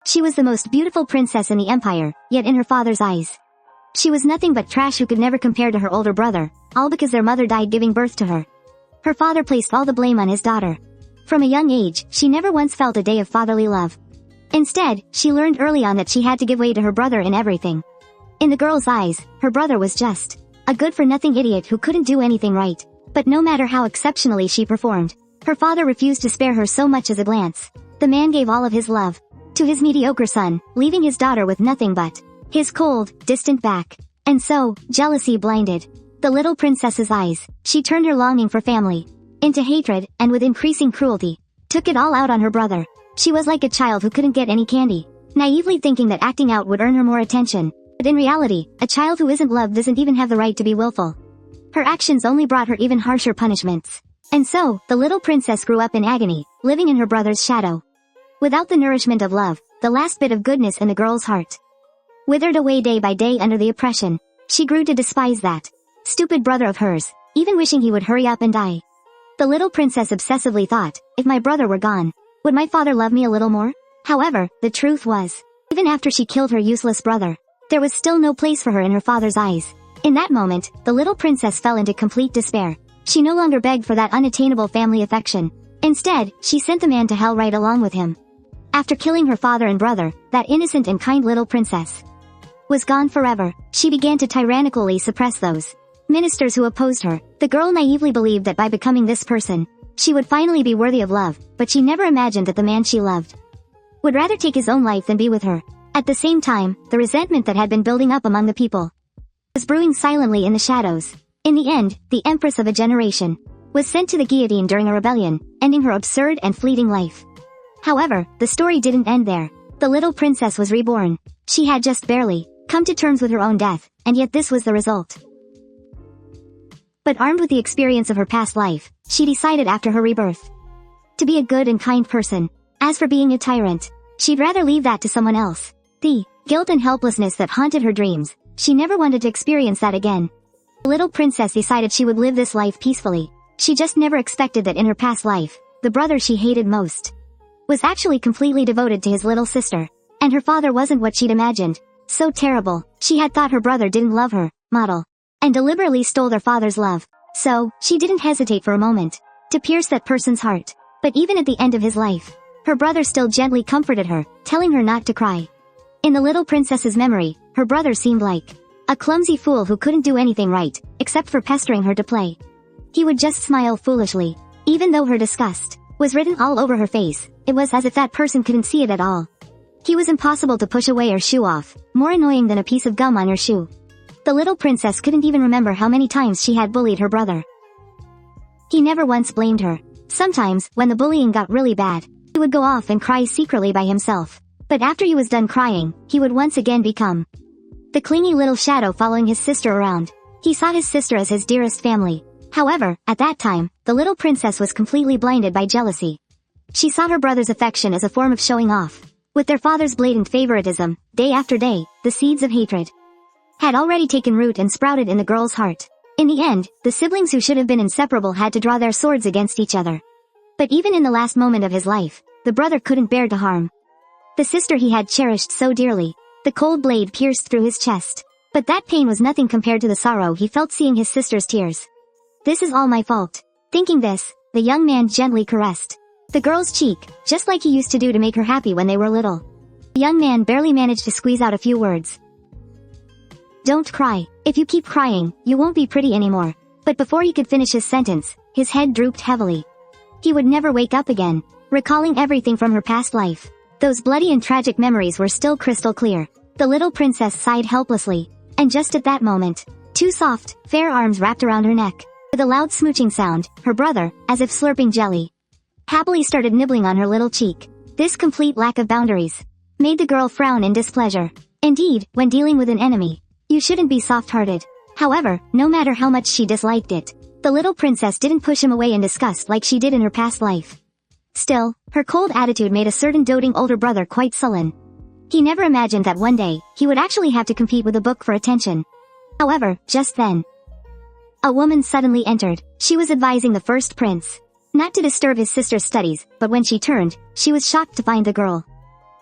She was the most beautiful princess in the empire, yet in her father's eyes, she was nothing but trash who could never compare to her older brother, all because their mother died giving birth to her. Her father placed all the blame on his daughter. From a young age, she never once felt a day of fatherly love. Instead, she learned early on that she had to give way to her brother in everything. In the girl's eyes, her brother was just a good-for-nothing idiot who couldn't do anything right. But no matter how exceptionally she performed, her father refused to spare her so much as a glance. The man gave all of his love to his mediocre son, leaving his daughter with nothing but his cold, distant back. And so, jealousy blinded the little princess's eyes. She turned her longing for family into hatred, and with increasing cruelty, took it all out on her brother. She was like a child who couldn't get any candy, naively thinking that acting out would earn her more attention. But in reality, a child who isn't loved doesn't even have the right to be willful. Her actions only brought her even harsher punishments. And so, the little princess grew up in agony, living in her brother's shadow. Without the nourishment of love, the last bit of goodness in the girl's heart withered away day by day under the oppression. She grew to despise that stupid brother of hers, even wishing he would hurry up and die. The little princess obsessively thought, if my brother were gone, would my father love me a little more? However, the truth was, even after she killed her useless brother, there was still no place for her in her father's eyes. In that moment, the little princess fell into complete despair. She no longer begged for that unattainable family affection. Instead, she sent the man to hell right along with him. After killing her father and brother, that innocent and kind little princess was gone forever. She began to tyrannically suppress those ministers who opposed her. The girl naively believed that by becoming this person, she would finally be worthy of love, but she never imagined that the man she loved would rather take his own life than be with her. At the same time, the resentment that had been building up among the people was brewing silently in the shadows. In the end, the empress of a generation was sent to the guillotine during a rebellion, ending her absurd and fleeting life. However, the story didn't end there. The little princess was reborn. She had just barely come to terms with her own death, and yet this was the result. But armed with the experience of her past life, she decided after her rebirth to be a good and kind person. As for being a tyrant, she'd rather leave that to someone else. The guilt and helplessness that haunted her dreams, she never wanted to experience that again. The little princess decided she would live this life peacefully. She just never expected that in her past life, the brother she hated most was actually completely devoted to his little sister. And her father wasn't what she'd imagined. So terrible. She had thought her brother didn't love her, model, and deliberately stole their father's love. So, she didn't hesitate for a moment to pierce that person's heart. But even at the end of his life, her brother still gently comforted her, telling her not to cry. In the little princess's memory, her brother seemed like a clumsy fool who couldn't do anything right, except for pestering her to play. He would just smile foolishly. Even though her disgust was written all over her face, it was as if that person couldn't see it at all. He was impossible to push away or shoo off, more annoying than a piece of gum on her shoe. The little princess couldn't even remember how many times she had bullied her brother. He never once blamed her. Sometimes, when the bullying got really bad, he would go off and cry secretly by himself. But after he was done crying, he would once again become the clingy little shadow following his sister around. He saw his sister as his dearest family. However, at that time, the little princess was completely blinded by jealousy. She saw her brother's affection as a form of showing off. With their father's blatant favoritism, day after day, the seeds of hatred had already taken root and sprouted in the girl's heart. In the end, the siblings who should have been inseparable had to draw their swords against each other. But even in the last moment of his life, the brother couldn't bear to harm the sister he had cherished so dearly. The cold blade pierced through his chest. But that pain was nothing compared to the sorrow he felt seeing his sister's tears. This is all my fault. Thinking this, the young man gently caressed the girl's cheek, just like he used to do to make her happy when they were little. The young man barely managed to squeeze out a few words. Don't cry. If you keep crying, you won't be pretty anymore. But before he could finish his sentence, his head drooped heavily. He would never wake up again. Recalling everything from her past life, those bloody and tragic memories were still crystal clear. The little princess sighed helplessly. And just at that moment, two soft, fair arms wrapped around her neck. With a loud smooching sound, her brother, as if slurping jelly, happily started nibbling on her little cheek. This complete lack of boundaries made the girl frown in displeasure. Indeed, when dealing with an enemy, you shouldn't be soft-hearted. However, no matter how much she disliked it, the little princess didn't push him away in disgust like she did in her past life. Still, her cold attitude made a certain doting older brother quite sullen. He never imagined that one day, he would actually have to compete with a book for attention. However, just then, a woman suddenly entered. She was advising the first prince not to disturb his sister's studies, but when she turned, she was shocked to find the girl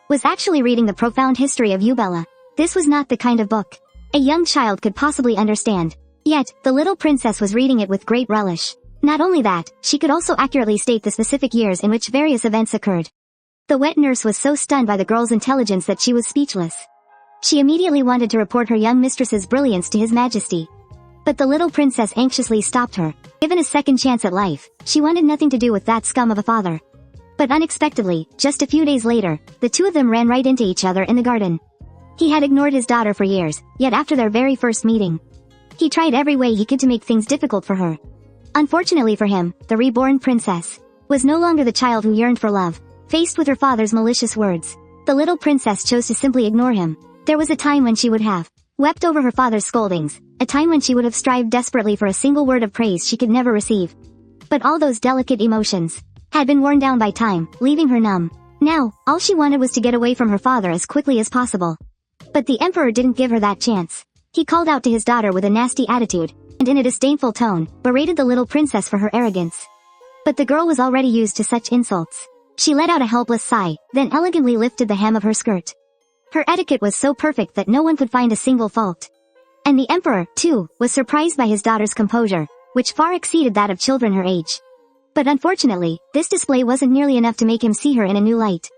was actually reading the profound history of Eubella. This was not the kind of book a young child could possibly understand. Yet, the little princess was reading it with great relish. Not only that, she could also accurately state the specific years in which various events occurred. The wet nurse was so stunned by the girl's intelligence that she was speechless. She immediately wanted to report her young mistress's brilliance to His Majesty. But the little princess anxiously stopped her. Given a second chance at life, she wanted nothing to do with that scum of a father. But unexpectedly, just a few days later, the two of them ran right into each other in the garden. He had ignored his daughter for years, yet after their very first meeting, he tried every way he could to make things difficult for her. Unfortunately for him, the reborn princess was no longer the child who yearned for love. Faced with her father's malicious words, the little princess chose to simply ignore him. There was a time when she would have wept over her father's scoldings, a time when she would have strived desperately for a single word of praise she could never receive. But all those delicate emotions had been worn down by time, leaving her numb. Now, all she wanted was to get away from her father as quickly as possible. But the emperor didn't give her that chance. He called out to his daughter with a nasty attitude, and in a disdainful tone, berated the little princess for her arrogance. But the girl was already used to such insults. She let out a helpless sigh, then elegantly lifted the hem of her skirt. Her etiquette was so perfect that no one could find a single fault. And the emperor, too, was surprised by his daughter's composure, which far exceeded that of children her age. But unfortunately, this display wasn't nearly enough to make him see her in a new light.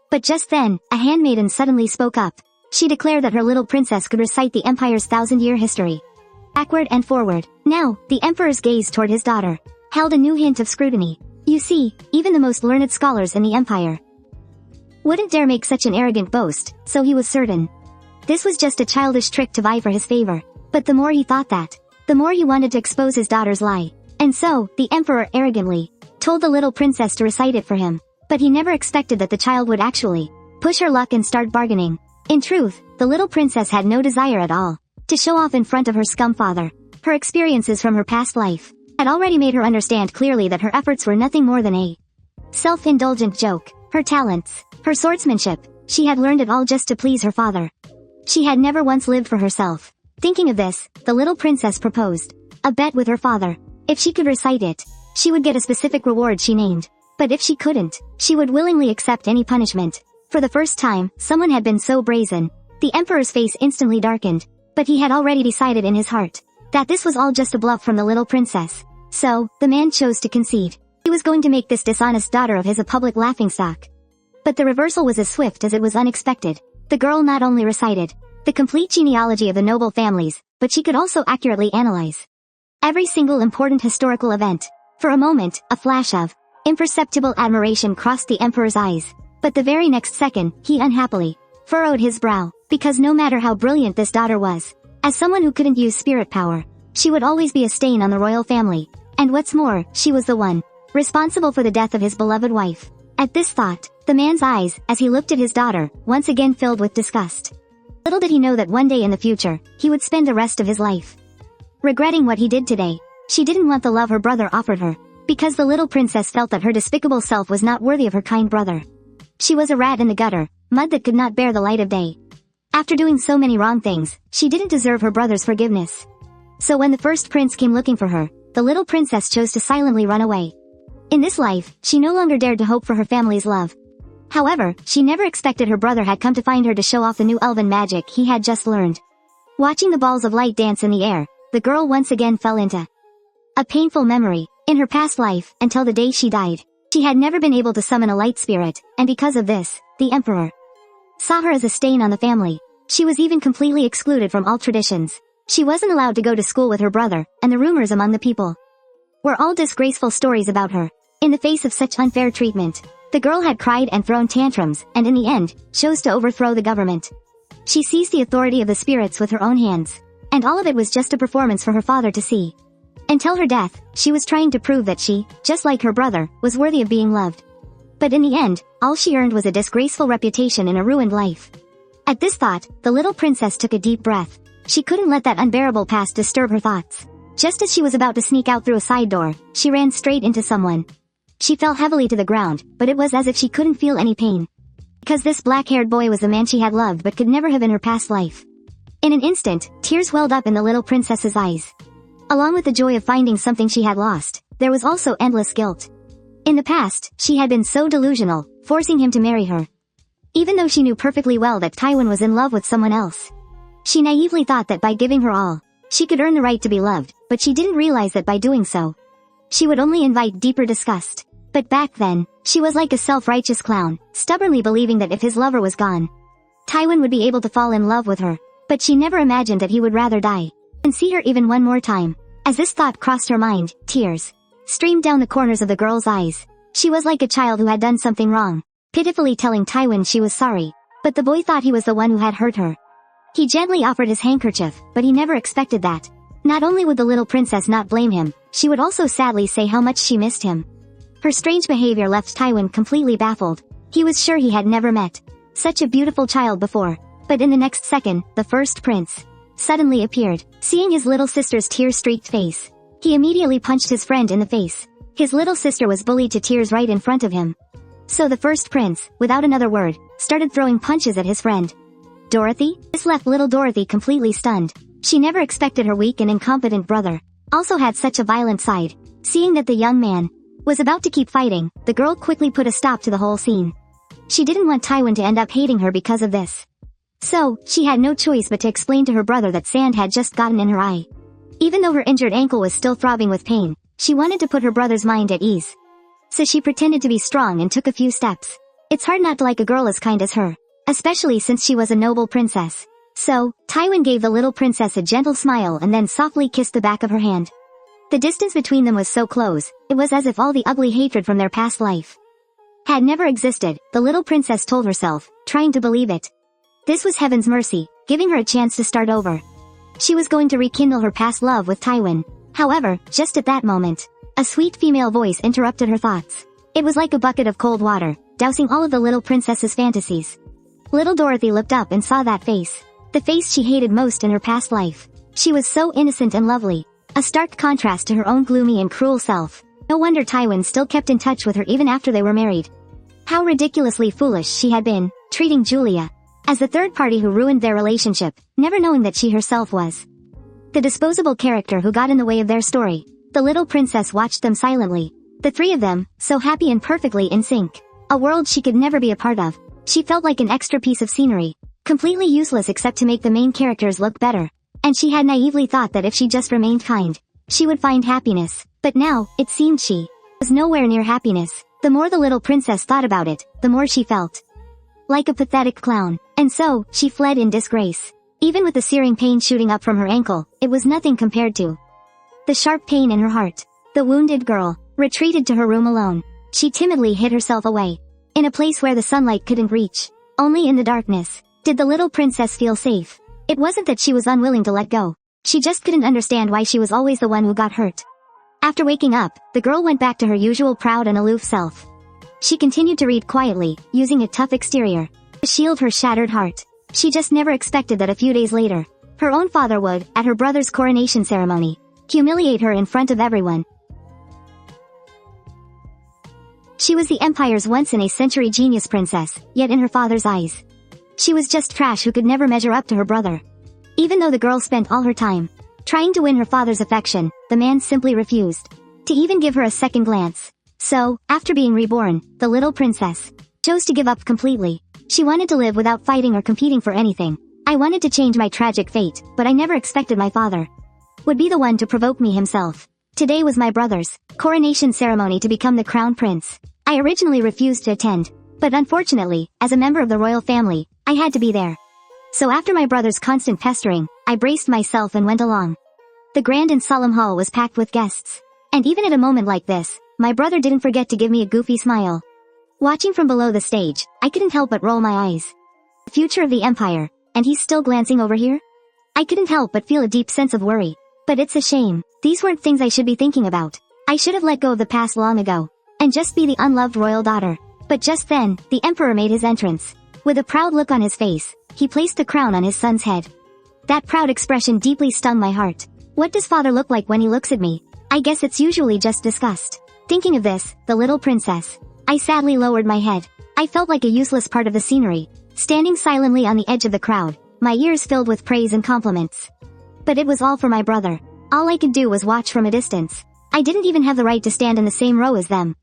But just then, a handmaiden suddenly spoke up. She declared that her little princess could recite the empire's 1,000-year history, backward and forward. Now, the emperor's gaze toward his daughter held a new hint of scrutiny. You see, even the most learned scholars in the empire wouldn't dare make such an arrogant boast, so he was certain this was just a childish trick to vie for his favor. But the more he thought that, the more he wanted to expose his daughter's lie. And so, the emperor arrogantly told the little princess to recite it for him. But he never expected that the child would actually push her luck and start bargaining. In truth, the little princess had no desire at all to show off in front of her scum father. Her experiences from her past life had already made her understand clearly that her efforts were nothing more than a self-indulgent joke. Her talents, her swordsmanship, she had learned it all just to please her father. She had never once lived for herself. Thinking of this, the little princess proposed a bet with her father. If she could recite it, she would get a specific reward she named. But if she couldn't, she would willingly accept any punishment. For the first time, someone had been so brazen. The emperor's face instantly darkened. But he had already decided in his heart that this was all just a bluff from the little princess. So, the man chose to concede. He was going to make this dishonest daughter of his a public laughingstock. But the reversal was as swift as it was unexpected. The girl not only recited the complete genealogy of the noble families, but she could also accurately analyze every single important historical event. For a moment, a flash of imperceptible admiration crossed the emperor's eyes. But the very next second, he unhappily furrowed his brow, because no matter how brilliant this daughter was, as someone who couldn't use spirit power, she would always be a stain on the royal family. And what's more, she was the one responsible for the death of his beloved wife. At this thought, the man's eyes, as he looked at his daughter, once again filled with disgust. Little did he know that one day in the future, he would spend the rest of his life regretting what he did today. She didn't want the love her brother offered her, because the little princess felt that her despicable self was not worthy of her kind brother. She was a rat in the gutter, mud that could not bear the light of day. After doing so many wrong things, she didn't deserve her brother's forgiveness. So when the first prince came looking for her, the little princess chose to silently run away. In this life, she no longer dared to hope for her family's love. However, she never expected her brother had come to find her to show off the new elven magic he had just learned. Watching the balls of light dance in the air, the girl once again fell into a painful memory. In her past life, until the day she died, she had never been able to summon a light spirit, and because of this, the emperor saw her as a stain on the family. She was even completely excluded from all traditions. She wasn't allowed to go to school with her brother, and the rumors among the people were all disgraceful stories about her. In the face of such unfair treatment, the girl had cried and thrown tantrums, and in the end, chose to overthrow the government. She seized the authority of the spirits with her own hands. And all of it was just a performance for her father to see. Until her death, she was trying to prove that she, just like her brother, was worthy of being loved. But in the end, all she earned was a disgraceful reputation and a ruined life. At this thought, the little princess took a deep breath. She couldn't let that unbearable past disturb her thoughts. Just as she was about to sneak out through a side door, she ran straight into someone. She fell heavily to the ground, but it was as if she couldn't feel any pain. Because this black-haired boy was the man she had loved but could never have in her past life. In an instant, tears welled up in the little princess's eyes. Along with the joy of finding something she had lost, there was also endless guilt. In the past, she had been so delusional, forcing him to marry her. even though she knew perfectly well that Taiwan was in love with someone else. She naively thought that by giving her all, she could earn the right to be loved, but she didn't realize that by doing so, she would only invite deeper disgust. But back then, she was like a self-righteous clown, stubbornly believing that if his lover was gone, Taiwan would be able to fall in love with her. But she never imagined that he would rather die than see her even one more time. As this thought crossed her mind, tears streamed down the corners of the girl's eyes. She was like a child who had done something wrong, pitifully telling Taiwan she was sorry. But the boy thought he was the one who had hurt her. He gently offered his handkerchief, but he never expected that. Not only would the little princess not blame him, she would also sadly say how much she missed him. Her strange behavior left Taiwan completely baffled. He was sure he had never met such a beautiful child before. But in the next second, the first prince suddenly appeared. Seeing his little sister's tear-streaked face, he immediately punched his friend in the face. His little sister was bullied to tears right in front of him. So the first prince, without another word, started throwing punches at his friend. Dorothy? This left little Dorothy completely stunned. She never expected her weak and incompetent brother also had such a violent side. Seeing that the young man was about to keep fighting, the girl quickly put a stop to the whole scene. She didn't want Taiwan to end up hating her because of this. So, she had no choice but to explain to her brother that sand had just gotten in her eye. Even though her injured ankle was still throbbing with pain, she wanted to put her brother's mind at ease. So she pretended to be strong and took a few steps. It's hard not to like a girl as kind as her, especially since she was a noble princess. So, Taiwan gave the little princess a gentle smile and then softly kissed the back of her hand. The distance between them was so close, it was as if all the ugly hatred from their past life had never existed, the little princess told herself, trying to believe it. This was heaven's mercy, giving her a chance to start over. She was going to rekindle her past love with Taiwan. However, just at that moment, a sweet female voice interrupted her thoughts. It was like a bucket of cold water, dousing all of the little princess's fantasies. Little Dorothy looked up and saw that face. The face she hated most in her past life. She was so innocent and lovely. A stark contrast to her own gloomy and cruel self. No wonder Taiwan still kept in touch with her even after they were married. How ridiculously foolish she had been, treating Julia as the third party who ruined their relationship, never knowing that she herself was the disposable character who got in the way of their story. The little princess watched them silently. The three of them, so happy and perfectly in sync. A world she could never be a part of. She felt like an extra piece of scenery, completely useless except to make the main characters look better. And she had naively thought that if she just remained kind, she would find happiness. But now, it seemed she was nowhere near happiness. The more the little princess thought about it, the more she felt like a pathetic clown. And so, she fled in disgrace. Even with the searing pain shooting up from her ankle, it was nothing compared to the sharp pain in her heart. The wounded girl retreated to her room alone. She timidly hid herself away, in a place where the sunlight couldn't reach. Only in the darkness did the little princess feel safe. It wasn't that she was unwilling to let go. She just couldn't understand why she was always the one who got hurt. After waking up, the girl went back to her usual proud and aloof self. She continued to read quietly, using a tough exterior to shield her shattered heart. She just never expected that a few days later, her own father would, at her brother's coronation ceremony, humiliate her in front of everyone. She was the Empire's once-in-a-century genius princess, yet in her father's eyes, she was just trash who could never measure up to her brother. Even though the girl spent all her time trying to win her father's affection, the man simply refused to even give her a second glance. So, after being reborn, the little princess chose to give up completely. She wanted to live without fighting or competing for anything. I wanted to change my tragic fate, but I never expected my father would be the one to provoke me himself. Today was my brother's coronation ceremony to become the crown prince. I originally refused to attend, but unfortunately, as a member of the royal family, I had to be there. So after my brother's constant pestering, I braced myself and went along. The grand and solemn hall was packed with guests. And even at a moment like this, my brother didn't forget to give me a goofy smile. Watching from below the stage, I couldn't help but roll my eyes. The future of the Empire, and he's still glancing over here? I couldn't help but feel a deep sense of worry. But it's a shame. These weren't things I should be thinking about. I should have let go of the past long ago, and just be the unloved royal daughter. But just then, the Emperor made his entrance. With a proud look on his face, he placed the crown on his son's head. That proud expression deeply stung my heart. What does father look like when he looks at me? I guess it's usually just disgust. Thinking of this, the little princess, I sadly lowered my head. I felt like a useless part of the scenery, standing silently on the edge of the crowd, my ears filled with praise and compliments. But it was all for my brother. All I could do was watch from a distance. I didn't even have the right to stand in the same row as them.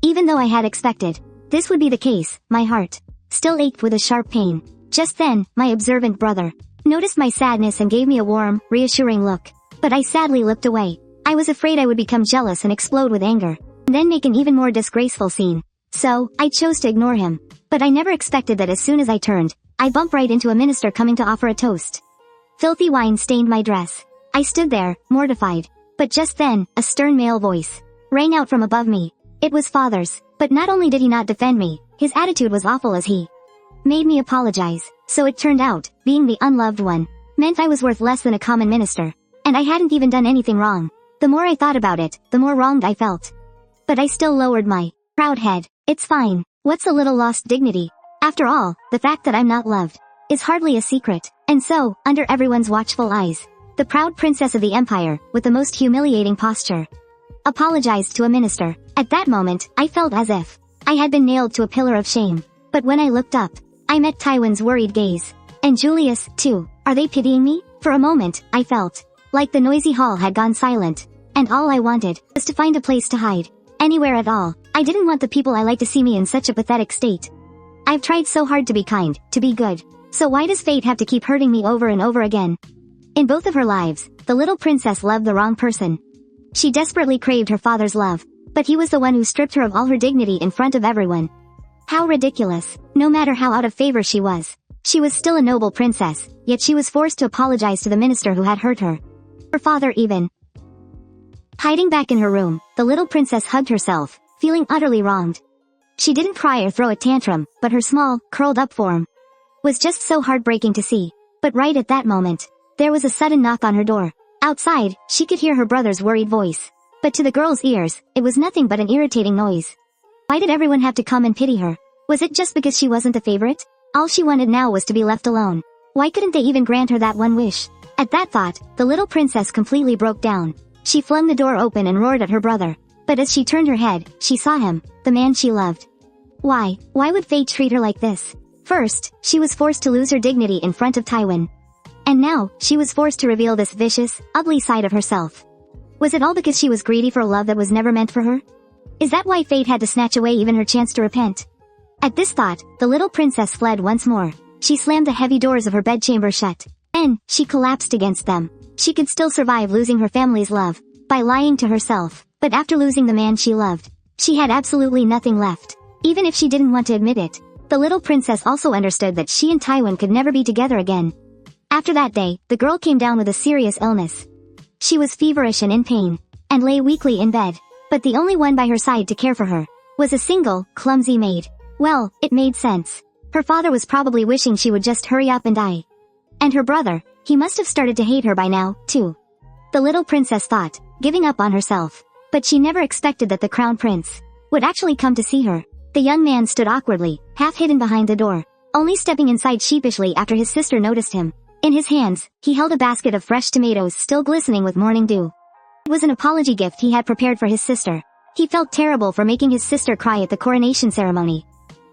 Even though I had expected this would be the case, my heart still ached with a sharp pain. Just then, my observant brother noticed my sadness and gave me a warm, reassuring look. But I sadly looked away. I was afraid I would become jealous and explode with anger, and then make an even more disgraceful scene. So, I chose to ignore him. But I never expected that as soon as I turned, I bumped right into a minister coming to offer a toast. Filthy wine stained my dress. I stood there, mortified. But just then, a stern male voice rang out from above me. It was father's, but not only did he not defend me, his attitude was awful as he made me apologize. So it turned out, being the unloved one meant I was worth less than a common minister. And I hadn't even done anything wrong. The more I thought about it, the more wronged I felt. But I still lowered my proud head. It's fine. What's a little lost dignity? After all, the fact that I'm not loved is hardly a secret. And so, under everyone's watchful eyes, the proud princess of the empire, with the most humiliating posture, apologized to a minister. At that moment, I felt as if I had been nailed to a pillar of shame. But when I looked up, I met Tywin's worried gaze. And Julius, too. Are they pitying me? For a moment, I felt like the noisy hall had gone silent, and all I wanted was to find a place to hide. Anywhere at all. I didn't want the people I liked to see me in such a pathetic state. I've tried so hard to be kind, to be good. So why does fate have to keep hurting me over and over again? In both of her lives, the little princess loved the wrong person. She desperately craved her father's love, but he was the one who stripped her of all her dignity in front of everyone. How ridiculous. No matter how out of favor she was still a noble princess, yet she was forced to apologize to the minister who had hurt her. Her father even. Hiding back in her room, the little princess hugged herself, feeling utterly wronged. She didn't cry or throw a tantrum, but her small, curled-up form was just so heartbreaking to see. But right at that moment, there was a sudden knock on her door. Outside, she could hear her brother's worried voice. But to the girl's ears, it was nothing but an irritating noise. Why did everyone have to come and pity her? Was it just because she wasn't the favorite? All she wanted now was to be left alone. Why couldn't they even grant her that one wish? At that thought, the little princess completely broke down. She flung the door open and roared at her brother. But as she turned her head, she saw him, the man she loved. Why would fate treat her like this? First, she was forced to lose her dignity in front of Tywin. And now, she was forced to reveal this vicious, ugly side of herself. Was it all because she was greedy for a love that was never meant for her? Is that why fate had to snatch away even her chance to repent? At this thought, the little princess fled once more. She slammed the heavy doors of her bedchamber shut. Then, she collapsed against them. She could still survive losing her family's love by lying to herself, but after losing the man she loved, she had absolutely nothing left. Even if she didn't want to admit it, the little princess also understood that she and Tywin could never be together again. After that day, the girl came down with a serious illness. She was feverish and in pain, and lay weakly in bed. But the only one by her side to care for her was a single, clumsy maid. Well, it made sense. Her father was probably wishing she would just hurry up and die. And her brother, he must have started to hate her by now, too. The little princess thought, giving up on herself. But she never expected that the crown prince would actually come to see her. The young man stood awkwardly, half hidden behind the door, only stepping inside sheepishly after his sister noticed him. In his hands, he held a basket of fresh tomatoes still glistening with morning dew. It was an apology gift he had prepared for his sister. He felt terrible for making his sister cry at the coronation ceremony.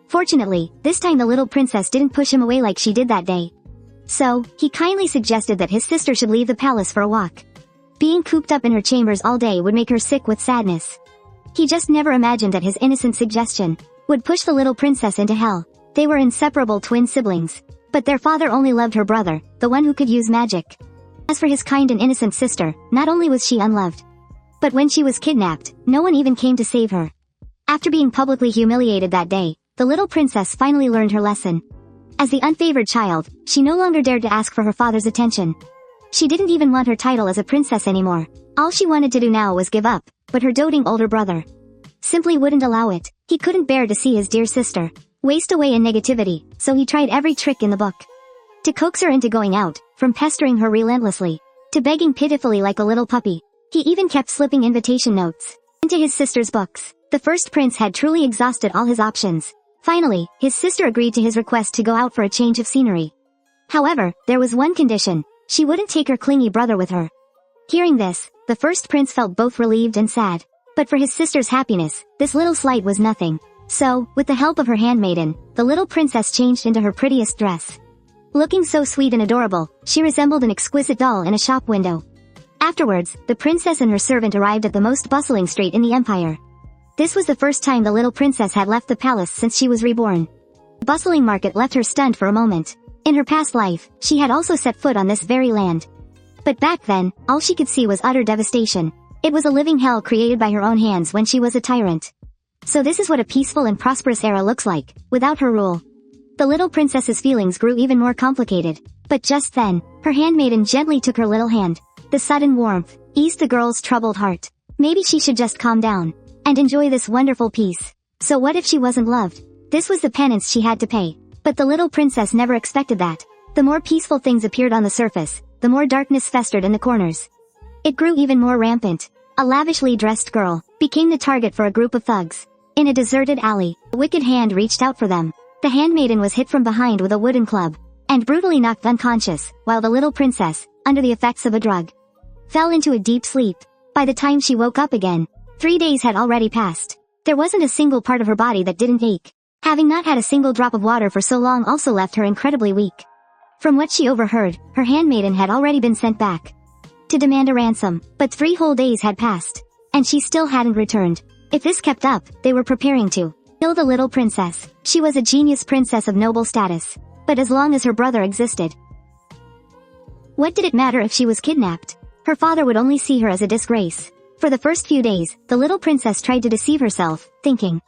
Fortunately, this time the little princess didn't push him away like she did that day. So, he kindly suggested that his sister should leave the palace for a walk. Being cooped up in her chambers all day would make her sick with sadness. He just never imagined that his innocent suggestion would push the little princess into hell. They were inseparable twin siblings. But their father only loved her brother, the one who could use magic. As for his kind and innocent sister, not only was she unloved, but when she was kidnapped, no one even came to save her. After being publicly humiliated that day, the little princess finally learned her lesson. As the unfavored child, she no longer dared to ask for her father's attention. She didn't even want her title as a princess anymore. All she wanted to do now was give up, but her doting older brother simply wouldn't allow it. He couldn't bear to see his dear sister waste away in negativity, so he tried every trick in the book to coax her into going out, from pestering her relentlessly to begging pitifully like a little puppy. He even kept slipping invitation notes into his sister's books. The first prince had truly exhausted all his options. Finally, his sister agreed to his request to go out for a change of scenery. However, there was one condition: she wouldn't take her clingy brother with her. Hearing this, the first prince felt both relieved and sad. But for his sister's happiness, this little slight was nothing. So, with the help of her handmaiden, the little princess changed into her prettiest dress. Looking so sweet and adorable, she resembled an exquisite doll in a shop window. Afterwards, the princess and her servant arrived at the most bustling street in the empire. This was the first time the little princess had left the palace since she was reborn. The bustling market left her stunned for a moment. In her past life, she had also set foot on this very land. But back then, all she could see was utter devastation. It was a living hell created by her own hands when she was a tyrant. So this is what a peaceful and prosperous era looks like, without her rule. The little princess's feelings grew even more complicated. But just then, her handmaiden gently took her little hand. The sudden warmth eased the girl's troubled heart. Maybe she should just calm down and enjoy this wonderful peace. So what if she wasn't loved? This was the penance she had to pay. But the little princess never expected that. The more peaceful things appeared on the surface, the more darkness festered in the corners. It grew even more rampant. A lavishly dressed girl became the target for a group of thugs. In a deserted alley, a wicked hand reached out for them. The handmaiden was hit from behind with a wooden club and brutally knocked unconscious, while the little princess, under the effects of a drug, fell into a deep sleep. By the time she woke up again, 3 days had already passed. There wasn't a single part of her body that didn't ache. Having not had a single drop of water for so long also left her incredibly weak. From what she overheard, her handmaiden had already been sent back to demand a ransom, but 3 whole days had passed, and she still hadn't returned. If this kept up, they were preparing to kill the little princess. She was a genius princess of noble status, but as long as her brother existed, what did it matter if she was kidnapped? Her father would only see her as a disgrace. For the first few days, the little princess tried to deceive herself, thinking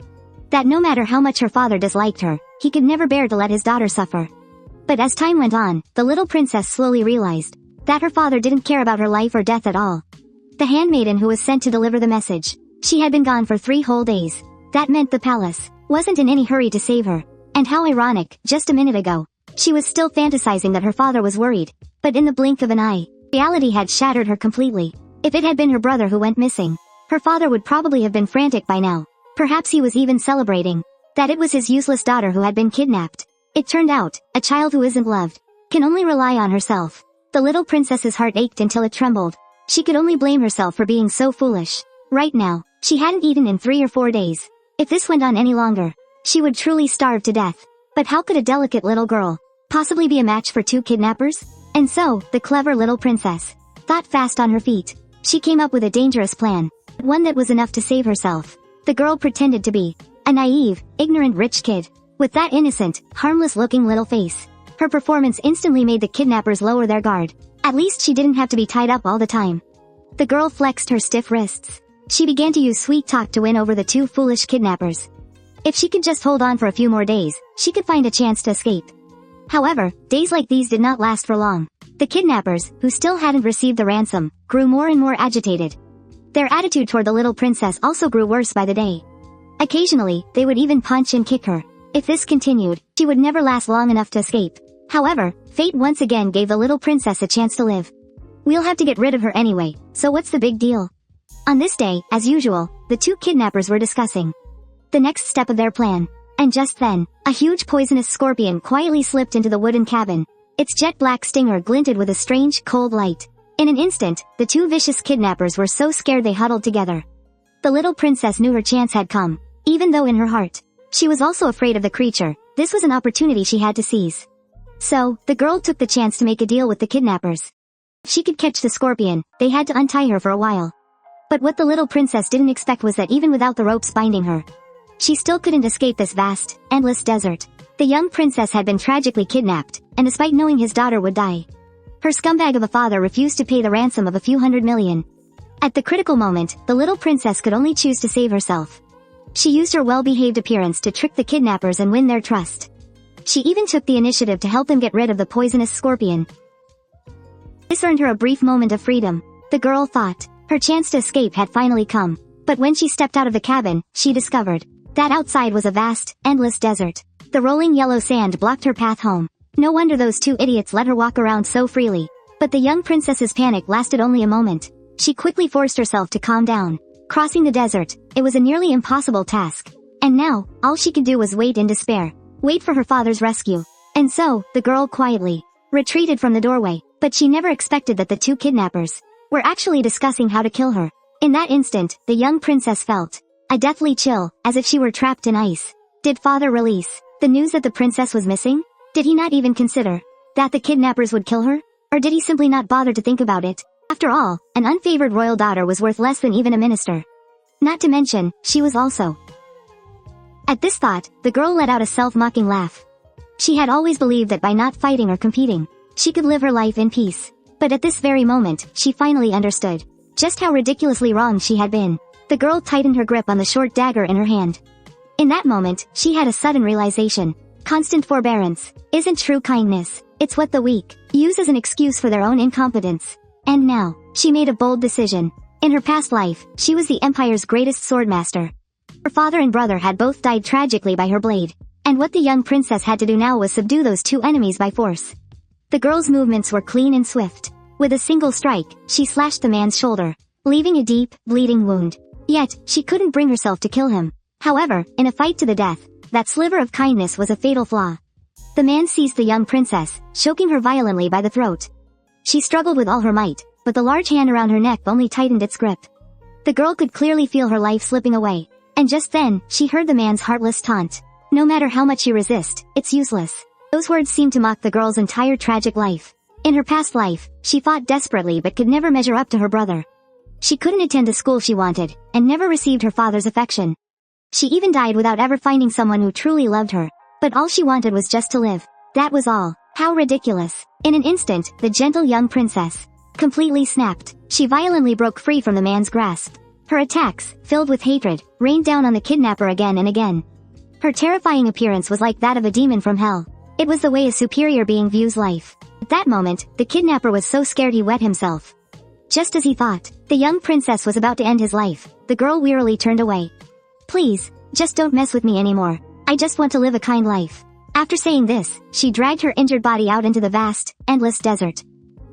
that no matter how much her father disliked her, he could never bear to let his daughter suffer. But as time went on, the little princess slowly realized that her father didn't care about her life or death at all. The handmaiden who was sent to deliver the message, she had been gone for 3 whole days. That meant the palace wasn't in any hurry to save her. And how ironic, just a minute ago, she was still fantasizing that her father was worried. But in the blink of an eye, reality had shattered her completely. If it had been her brother who went missing, her father would probably have been frantic by now. Perhaps he was even celebrating that it was his useless daughter who had been kidnapped. It turned out, a child who isn't loved can only rely on herself. The little princess's heart ached until it trembled. She could only blame herself for being so foolish. Right now, she hadn't eaten in 3 or 4 days. If this went on any longer, she would truly starve to death. But how could a delicate little girl possibly be a match for 2 kidnappers? And so, the clever little princess thought fast on her feet. She came up with a dangerous plan, one that was enough to save herself. The girl pretended to be a naive, ignorant rich kid. With that innocent, harmless-looking little face, her performance instantly made the kidnappers lower their guard. At least she didn't have to be tied up all the time. The girl flexed her stiff wrists. She began to use sweet talk to win over the 2 foolish kidnappers. If she could just hold on for a few more days, she could find a chance to escape. However, days like these did not last for long. The kidnappers, who still hadn't received the ransom, grew more and more agitated. Their attitude toward the little princess also grew worse by the day. Occasionally, they would even punch and kick her. If this continued, she would never last long enough to escape. However, fate once again gave the little princess a chance to live. We'll have to get rid of her anyway, so what's the big deal? On this day, as usual, the 2 kidnappers were discussing the next step of their plan. And just then, a huge poisonous scorpion quietly slipped into the wooden cabin. Its jet-black stinger glinted with a strange, cold light. In an instant, the 2 vicious kidnappers were so scared they huddled together. The little princess knew her chance had come, even though in her heart, she was also afraid of the creature. This was an opportunity she had to seize. So, the girl took the chance to make a deal with the kidnappers. If she could catch the scorpion, they had to untie her for a while. But what the little princess didn't expect was that even without the ropes binding her, she still couldn't escape this vast, endless desert. The young princess had been tragically kidnapped, and despite knowing his daughter would die, her scumbag of a father refused to pay the ransom of a few $100 million. At the critical moment, the little princess could only choose to save herself. She used her well-behaved appearance to trick the kidnappers and win their trust. She even took the initiative to help them get rid of the poisonous scorpion. This earned her a brief moment of freedom. The girl thought her chance to escape had finally come. But when she stepped out of the cabin, she discovered that outside was a vast, endless desert. The rolling yellow sand blocked her path home. No wonder those 2 idiots let her walk around so freely. But the young princess's panic lasted only a moment. She quickly forced herself to calm down. Crossing the desert, it was a nearly impossible task. And now, all she could do was wait in despair. Wait for her father's rescue. And so, the girl quietly retreated from the doorway. But she never expected that the 2 kidnappers were actually discussing how to kill her. In that instant, the young princess felt a deathly chill, as if she were trapped in ice. Did father release the news that the princess was missing? Did he not even consider that the kidnappers would kill her? Or did he simply not bother to think about it? After all, an unfavored royal daughter was worth less than even a minister. Not to mention, she was also At this thought, the girl let out a self-mocking laugh. She had always believed that by not fighting or competing, she could live her life in peace. But at this very moment, she finally understood just how ridiculously wrong she had been. The girl tightened her grip on the short dagger in her hand. In that moment, she had a sudden realization. Constant forbearance isn't true kindness. It's what the weak use as an excuse for their own incompetence. And now, she made a bold decision. In her past life, she was the Empire's greatest swordmaster. Her father and brother had both died tragically by her blade. And what the young princess had to do now was subdue those two enemies by force. The girl's movements were clean and swift. With a single strike, she slashed the man's shoulder, leaving a deep, bleeding wound. Yet, she couldn't bring herself to kill him. However, in a fight to the death, that sliver of kindness was a fatal flaw. The man seized the young princess, choking her violently by the throat. She struggled with all her might, but the large hand around her neck only tightened its grip. The girl could clearly feel her life slipping away. And just then, she heard the man's heartless taunt. No matter how much you resist, it's useless. Those words seemed to mock the girl's entire tragic life. In her past life, she fought desperately but could never measure up to her brother. She couldn't attend the school she wanted, and never received her father's affection. She even died without ever finding someone who truly loved her. But all she wanted was just to live. That was all. How ridiculous. In an instant, the gentle young princess completely snapped. She violently broke free from the man's grasp. Her attacks, filled with hatred, rained down on the kidnapper again and again. Her terrifying appearance was like that of a demon from hell. It was the way a superior being views life. At that moment, the kidnapper was so scared he wet himself. Just as he thought the young princess was about to end his life, the girl wearily turned away. Please, just don't mess with me anymore. I just want to live a kind life. After saying this, she dragged her injured body out into the vast, endless desert.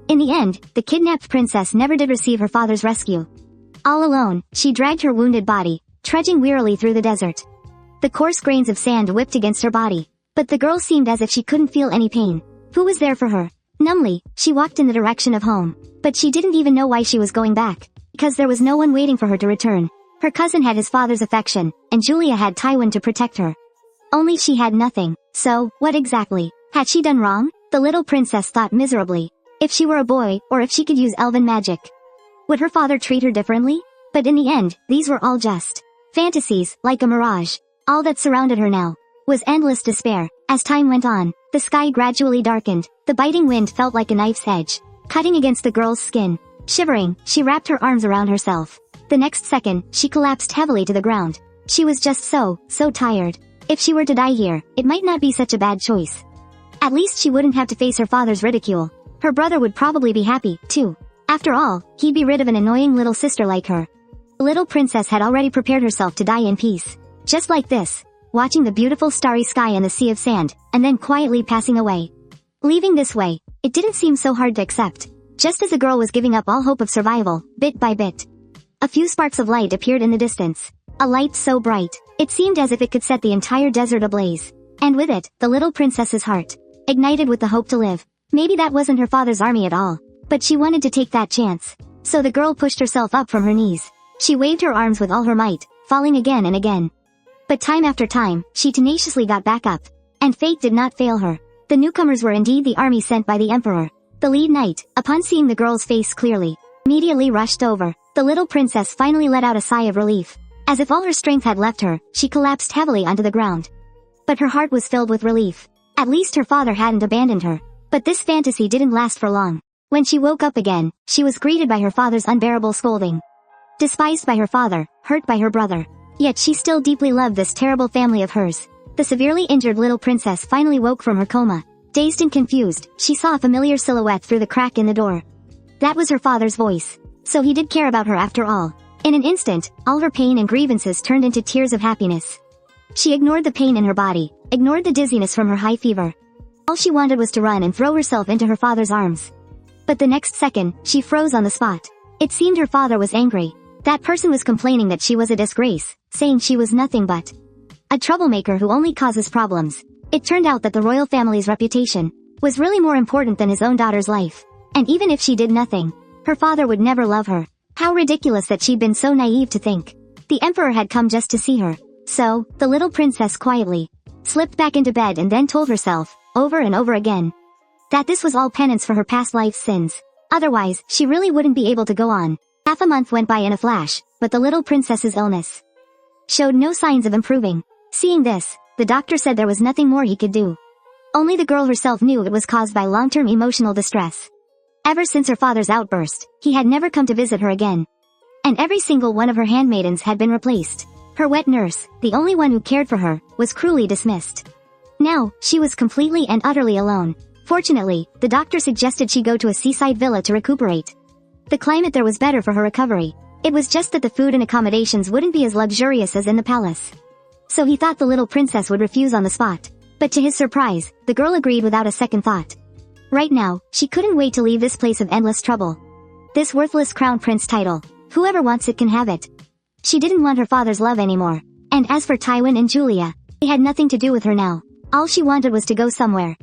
In the end, the kidnapped princess never did receive her father's rescue. All alone, she dragged her wounded body, trudging wearily through the desert. The coarse grains of sand whipped against her body, but the girl seemed as if she couldn't feel any pain. Who was there for her? Numbly, she walked in the direction of home. But she didn't even know why she was going back, because there was no one waiting for her to return. Her cousin had his father's affection, and Julia had Tywin to protect her. Only she had nothing. So, what exactly had she done wrong? The little princess thought miserably. If she were a boy, or if she could use elven magic, would her father treat her differently? But in the end, these were all just fantasies, like a mirage. All that surrounded her now was endless despair. As time went on, the sky gradually darkened. The biting wind felt like a knife's edge, cutting against the girl's skin. Shivering, she wrapped her arms around herself. The next second, she collapsed heavily to the ground. She was just so tired. If she were to die here, it might not be such a bad choice. At least she wouldn't have to face her father's ridicule. Her brother would probably be happy, too. After all, he'd be rid of an annoying little sister like her. The little princess had already prepared herself to die in peace. Just like this, watching the beautiful starry sky and the sea of sand, and then quietly passing away. Leaving this way, it didn't seem so hard to accept. Just as the girl was giving up all hope of survival, bit by bit, a few sparks of light appeared in the distance. A light so bright, it seemed as if it could set the entire desert ablaze. And with it, the little princess's heart, ignited with the hope to live. Maybe that wasn't her father's army at all, but she wanted to take that chance. So the girl pushed herself up from her knees. She waved her arms with all her might, falling again and again. But time after time, she tenaciously got back up. And fate did not fail her. The newcomers were indeed the army sent by the emperor. The lead knight, upon seeing the girl's face clearly, immediately rushed over. The little princess finally let out a sigh of relief. As if all her strength had left her, she collapsed heavily onto the ground. But her heart was filled with relief. At least her father hadn't abandoned her. But this fantasy didn't last for long. When she woke up again, she was greeted by her father's unbearable scolding. Despised by her father, hurt by her brother. Yet she still deeply loved this terrible family of hers. The severely injured little princess finally woke from her coma. Dazed and confused, she saw a familiar silhouette through the crack in the door. That was her father's voice. So he did care about her after all. In an instant, all her pain and grievances turned into tears of happiness. She ignored the pain in her body, ignored the dizziness from her high fever. All she wanted was to run and throw herself into her father's arms. But the next second, she froze on the spot. It seemed her father was angry. That person was complaining that she was a disgrace, saying she was nothing but a troublemaker who only causes problems. It turned out that the royal family's reputation was really more important than his own daughter's life. And even if she did nothing, her father would never love her. How ridiculous that she'd been so naive to think the emperor had come just to see her. So, the little princess quietly slipped back into bed and then told herself, over and over again, that this was all penance for her past life's sins. Otherwise, she really wouldn't be able to go on. Half a month went by in a flash, but the little princess's illness showed no signs of improving. Seeing this, the doctor said there was nothing more he could do. Only the girl herself knew it was caused by long-term emotional distress. Ever since her father's outburst, he had never come to visit her again. And every single one of her handmaidens had been replaced. Her wet nurse, the only one who cared for her, was cruelly dismissed. Now, she was completely and utterly alone. Fortunately, the doctor suggested she go to a seaside villa to recuperate. The climate there was better for her recovery. It was just that the food and accommodations wouldn't be as luxurious as in the palace. So he thought the little princess would refuse on the spot. But to his surprise, the girl agreed without a second thought. Right now, she couldn't wait to leave this place of endless trouble. This worthless crown prince title. Whoever wants it can have it. She didn't want her father's love anymore. And as for Tywin and Julia, they had nothing to do with her now. All she wanted was to go somewhere.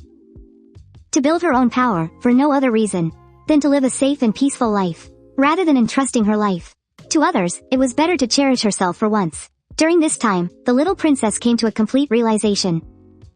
To build her own power, for no other reason than to live a safe and peaceful life, rather than entrusting her life to others. It was better to cherish herself for once. During this time, the little princess came to a complete realization.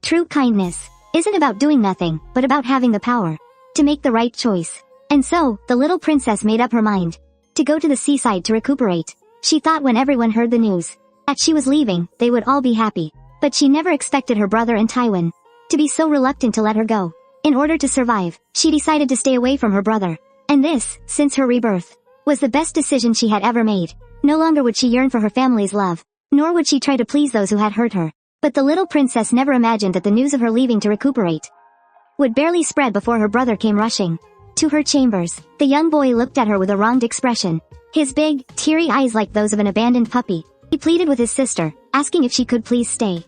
True kindness isn't about doing nothing, but about having the power to make the right choice. And so, the little princess made up her mind to go to the seaside to recuperate. She thought when everyone heard the news that she was leaving, they would all be happy. But she never expected her brother and Tywin to be so reluctant to let her go. In order to survive, she decided to stay away from her brother. And this, since her rebirth, was the best decision she had ever made. No longer would she yearn for her family's love, nor would she try to please those who had hurt her. But the little princess never imagined that the news of her leaving to recuperate would barely spread before her brother came rushing to her chambers. The young boy looked at her with a wronged expression. His big, teary eyes like those of an abandoned puppy. He pleaded with his sister, asking if she could please stay.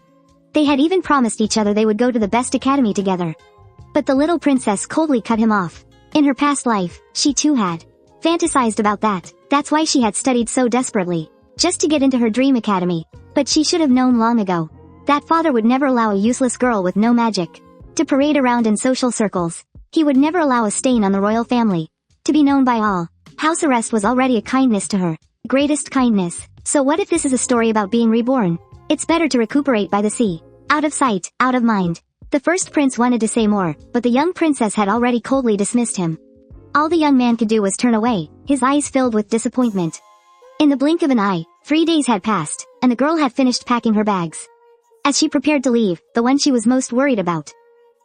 They had even promised each other they would go to the best academy together. But the little princess coldly cut him off. In her past life, she too had fantasized about that. That's why she had studied so desperately, just to get into her dream academy. But she should have known long ago that father would never allow a useless girl with no magic to parade around in social circles. He would never allow a stain on the royal family to be known by all. House arrest was already a kindness to her, greatest kindness. So what if this is a story about being reborn? It's better to recuperate by the sea. Out of sight, out of mind. The first prince wanted to say more, but the young princess had already coldly dismissed him. All the young man could do was turn away, his eyes filled with disappointment. In the blink of an eye, 3 days had passed, and the girl had finished packing her bags. As she prepared to leave, the one she was most worried about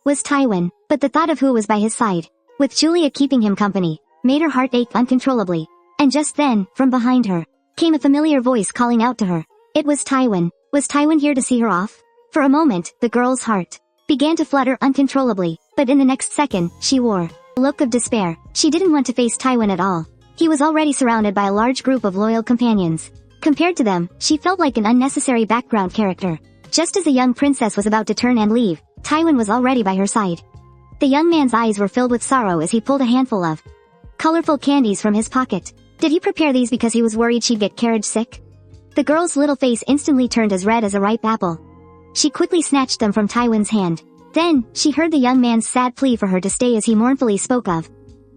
was Tywin, but the thought of who was by his side, with Julia keeping him company, made her heart ache uncontrollably. And just then, from behind her, came a familiar voice calling out to her. It was Tywin. Was Tywin here to see her off? For a moment, the girl's heart began to flutter uncontrollably, but in the next second, she wore a look of despair. She didn't want to face Tywin at all. He was already surrounded by a large group of loyal companions. Compared to them, she felt like an unnecessary background character. Just as the young princess was about to turn and leave, Tywin was already by her side. The young man's eyes were filled with sorrow as he pulled a handful of colorful candies from his pocket. Did he prepare these because he was worried she'd get carriage sick? The girl's little face instantly turned as red as a ripe apple. She quickly snatched them from Tywin's hand. Then, she heard the young man's sad plea for her to stay as he mournfully spoke of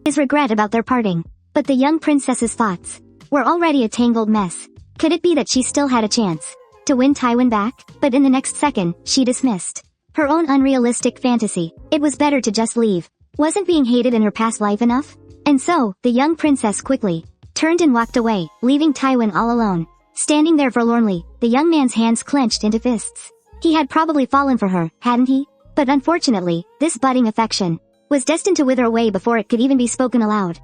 his regret about their parting. But the young princess's thoughts were already a tangled mess. Could it be that she still had a chance to win Tywin back? But in the next second, she dismissed her own unrealistic fantasy. It was better to just leave. Wasn't being hated in her past life enough? And so, the young princess quickly turned and walked away, leaving Tywin all alone. Standing there forlornly, the young man's hands clenched into fists. He had probably fallen for her, hadn't he? But unfortunately, this budding affection was destined to wither away before it could even be spoken aloud.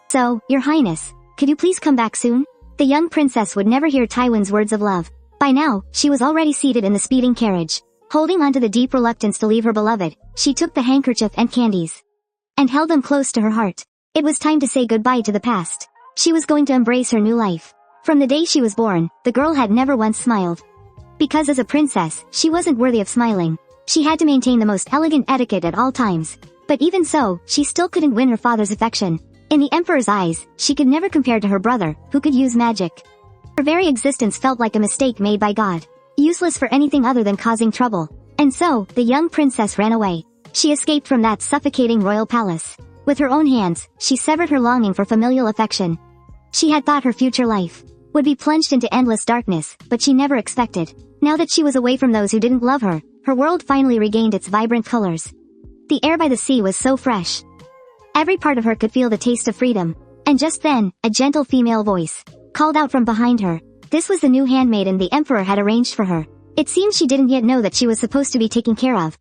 So, Your Highness, could you please come back soon? The young princess would never hear Tywin's words of love. By now, she was already seated in the speeding carriage. Holding onto the deep reluctance to leave her beloved, she took the handkerchief and candies and held them close to her heart. It was time to say goodbye to the past. She was going to embrace her new life. From the day she was born, the girl had never once smiled. Because as a princess, she wasn't worthy of smiling. She had to maintain the most elegant etiquette at all times. But even so, she still couldn't win her father's affection. In the Emperor's eyes, she could never compare to her brother, who could use magic. Her very existence felt like a mistake made by God. Useless for anything other than causing trouble. And so, the young princess ran away. She escaped from that suffocating royal palace. With her own hands, she severed her longing for familial affection. She had thought her future life would be plunged into endless darkness, but she never expected. Now that she was away from those who didn't love her, her world finally regained its vibrant colors. The air by the sea was so fresh. Every part of her could feel the taste of freedom. And just then, a gentle female voice called out from behind her. This was the new handmaiden the Emperor had arranged for her. It seems she didn't yet know that she was supposed to be taken care of.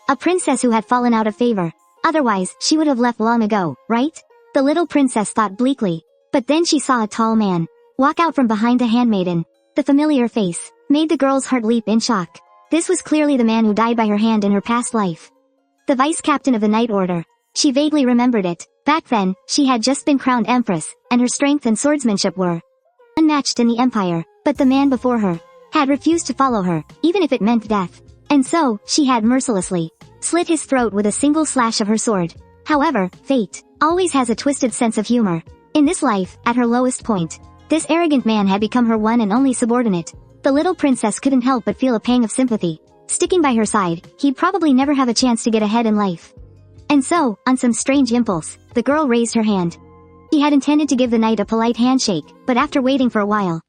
A princess who had fallen out of favor. Otherwise, she would have left long ago, right? The little princess thought bleakly. But then she saw a tall man walk out from behind the handmaiden. The familiar face made the girl's heart leap in shock. This was clearly the man who died by her hand in her past life. The vice captain of the Night Order. She vaguely remembered it. Back then, she had just been crowned empress, and her strength and swordsmanship were unmatched in the empire. But the man before her had refused to follow her, even if it meant death. And so, she had mercilessly slit his throat with a single slash of her sword. However, fate always has a twisted sense of humor. In this life, at her lowest point, this arrogant man had become her one and only subordinate. The little princess couldn't help but feel a pang of sympathy. Sticking by her side, he'd probably never have a chance to get ahead in life. And so, on some strange impulse, the girl raised her hand. She had intended to give the knight a polite handshake, but after waiting for a while,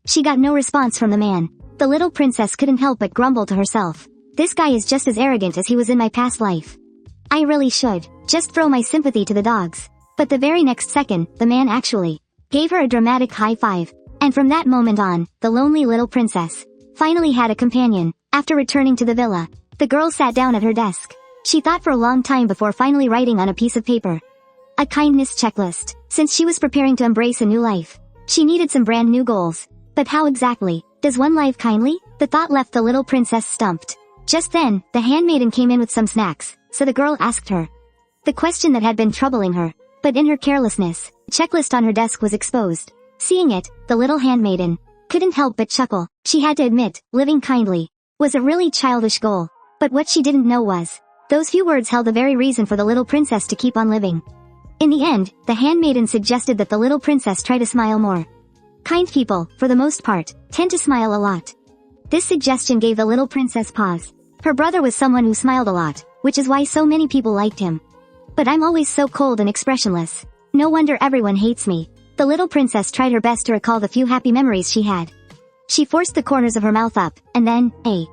she got no response from the man. The little princess couldn't help but grumble to herself. This guy is just as arrogant as he was in my past life. I really should just throw my sympathy to the dogs. But the very next second, the man actually gave her a dramatic high five. And from that moment on, the lonely little princess finally had a companion. After returning to the villa, the girl sat down at her desk. She thought for a long time before finally writing on a piece of paper a kindness checklist. Since she was preparing to embrace a new life, she needed some brand new goals. But how exactly does one live kindly? The thought left the little princess stumped. Just then, the handmaiden came in with some snacks, so the girl asked her the question that had been troubling her. But in her carelessness, the checklist on her desk was exposed. Seeing it, the little handmaiden couldn't help but chuckle. She had to admit, living kindly was a really childish goal. But what she didn't know was, those few words held the very reason for the little princess to keep on living. In the end, the handmaiden suggested that the little princess try to smile more. Kind people, for the most part, tend to smile a lot. This suggestion gave the little princess pause. Her brother was someone who smiled a lot, which is why so many people liked him. But I'm always so cold and expressionless. No wonder everyone hates me. The little princess tried her best to recall the few happy memories she had. She forced the corners of her mouth up, and then, a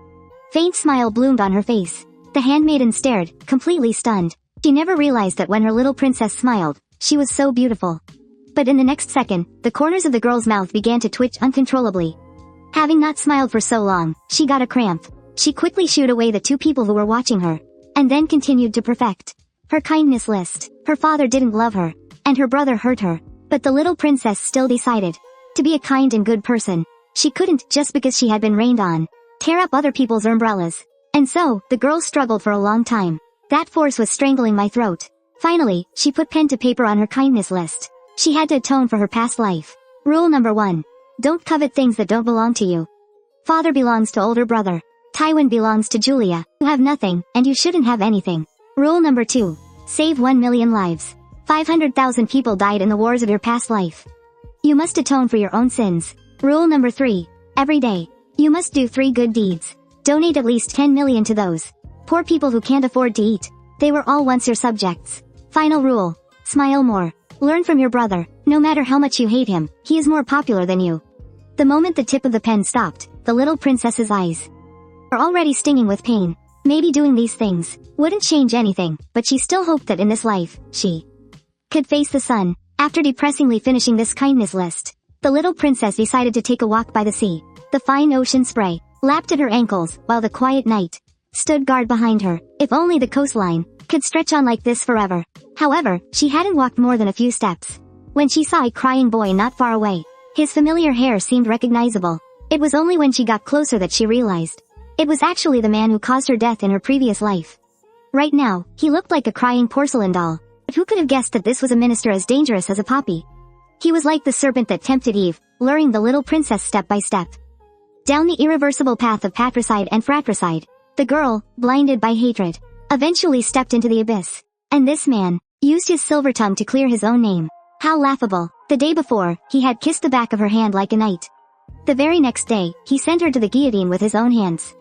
faint smile bloomed on her face. The handmaiden stared, completely stunned. She never realized that when her little princess smiled, she was so beautiful. But in the next second, the corners of the girl's mouth began to twitch uncontrollably. Having not smiled for so long, she got a cramp. She quickly shooed away the two people who were watching her, and then continued to perfect her kindness list. Her father didn't love her, and her brother hurt her. But the little princess still decided to be a kind and good person. She couldn't, just because she had been rained on, tear up other people's umbrellas. And so, the girl struggled for a long time. That force was strangling my throat. Finally, she put pen to paper on her kindness list. She had to atone for her past life. Rule number 1. Don't covet things that don't belong to you. Father belongs to older brother. Tywin belongs to Julia. You have nothing, and you shouldn't have anything. Rule number 2. Save 1 million lives. 500,000 people died in the wars of your past life. You must atone for your own sins. Rule number 3. Every day, you must do 3 good deeds. Donate at least 10 million to those poor people who can't afford to eat. They were all once your subjects. Final rule. Smile more. Learn from your brother. No matter how much you hate him, he is more popular than you. The moment the tip of the pen stopped, the little princess's eyes were already stinging with pain. Maybe doing these things wouldn't change anything, but she still hoped that in this life, she could face the sun. After depressingly finishing this kindness list, the little princess decided to take a walk by the sea. The fine ocean spray lapped at her ankles, while the quiet night stood guard behind her. If only the coastline could stretch on like this forever. However, she hadn't walked more than a few steps when she saw a crying boy not far away. His familiar hair seemed recognizable. It was only when she got closer that she realized it was actually the man who caused her death in her previous life. Right now, he looked like a crying porcelain doll. But who could have guessed that this was a minister as dangerous as a poppy? He was like the serpent that tempted Eve, luring the little princess step by step down the irreversible path of patricide and fratricide. The girl, blinded by hatred, eventually stepped into the abyss. And this man used his silver tongue to clear his own name. How laughable. The day before, he had kissed the back of her hand like a knight. The very next day, he sent her to the guillotine with his own hands.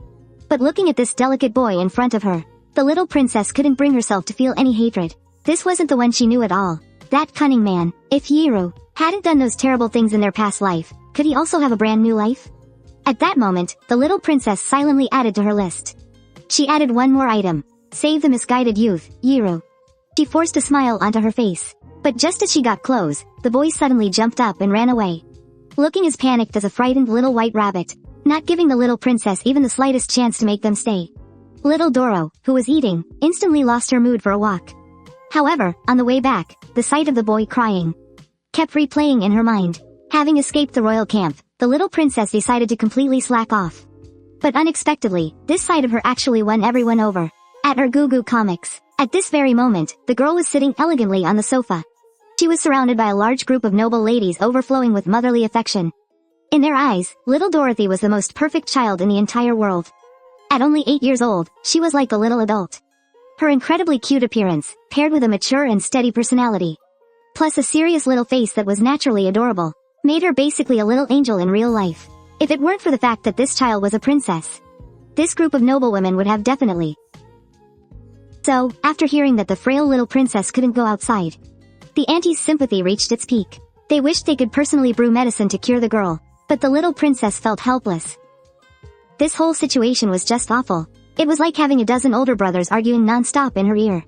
But looking at this delicate boy in front of her, the little princess couldn't bring herself to feel any hatred. This wasn't the one she knew at all. That cunning man. If Yiru hadn't done those terrible things in their past life, could he also have a brand new life? At that moment, the little princess silently added to her list. She added one more item. Save the misguided youth, Yiru. She forced a smile onto her face. But just as she got close, the boy suddenly jumped up and ran away. Looking as panicked as a frightened little white rabbit. not giving the little princess even the slightest chance to make them stay. Little Doro, who was eating, instantly lost her mood for a walk. However, on the way back, the sight of the boy crying kept replaying in her mind. Having escaped the royal camp, the little princess decided to completely slack off. But unexpectedly, this side of her actually won everyone over. At her Goo Goo Comics. At this very moment, the girl was sitting elegantly on the sofa. She was surrounded by a large group of noble ladies overflowing with motherly affection. In their eyes, little Dorothy was the most perfect child in the entire world. At only 8 years old, she was like a little adult. Her incredibly cute appearance, paired with a mature and steady personality, plus a serious little face that was naturally adorable, made her basically a little angel in real life. If it weren't for the fact that this child was a princess, this group of noblewomen would have definitely. So, after hearing that the frail little princess couldn't go outside, the aunties' sympathy reached its peak. They wished they could personally brew medicine to cure the girl, but the little princess felt helpless. This whole situation was just awful. It was like having a dozen older brothers arguing non-stop in her ear.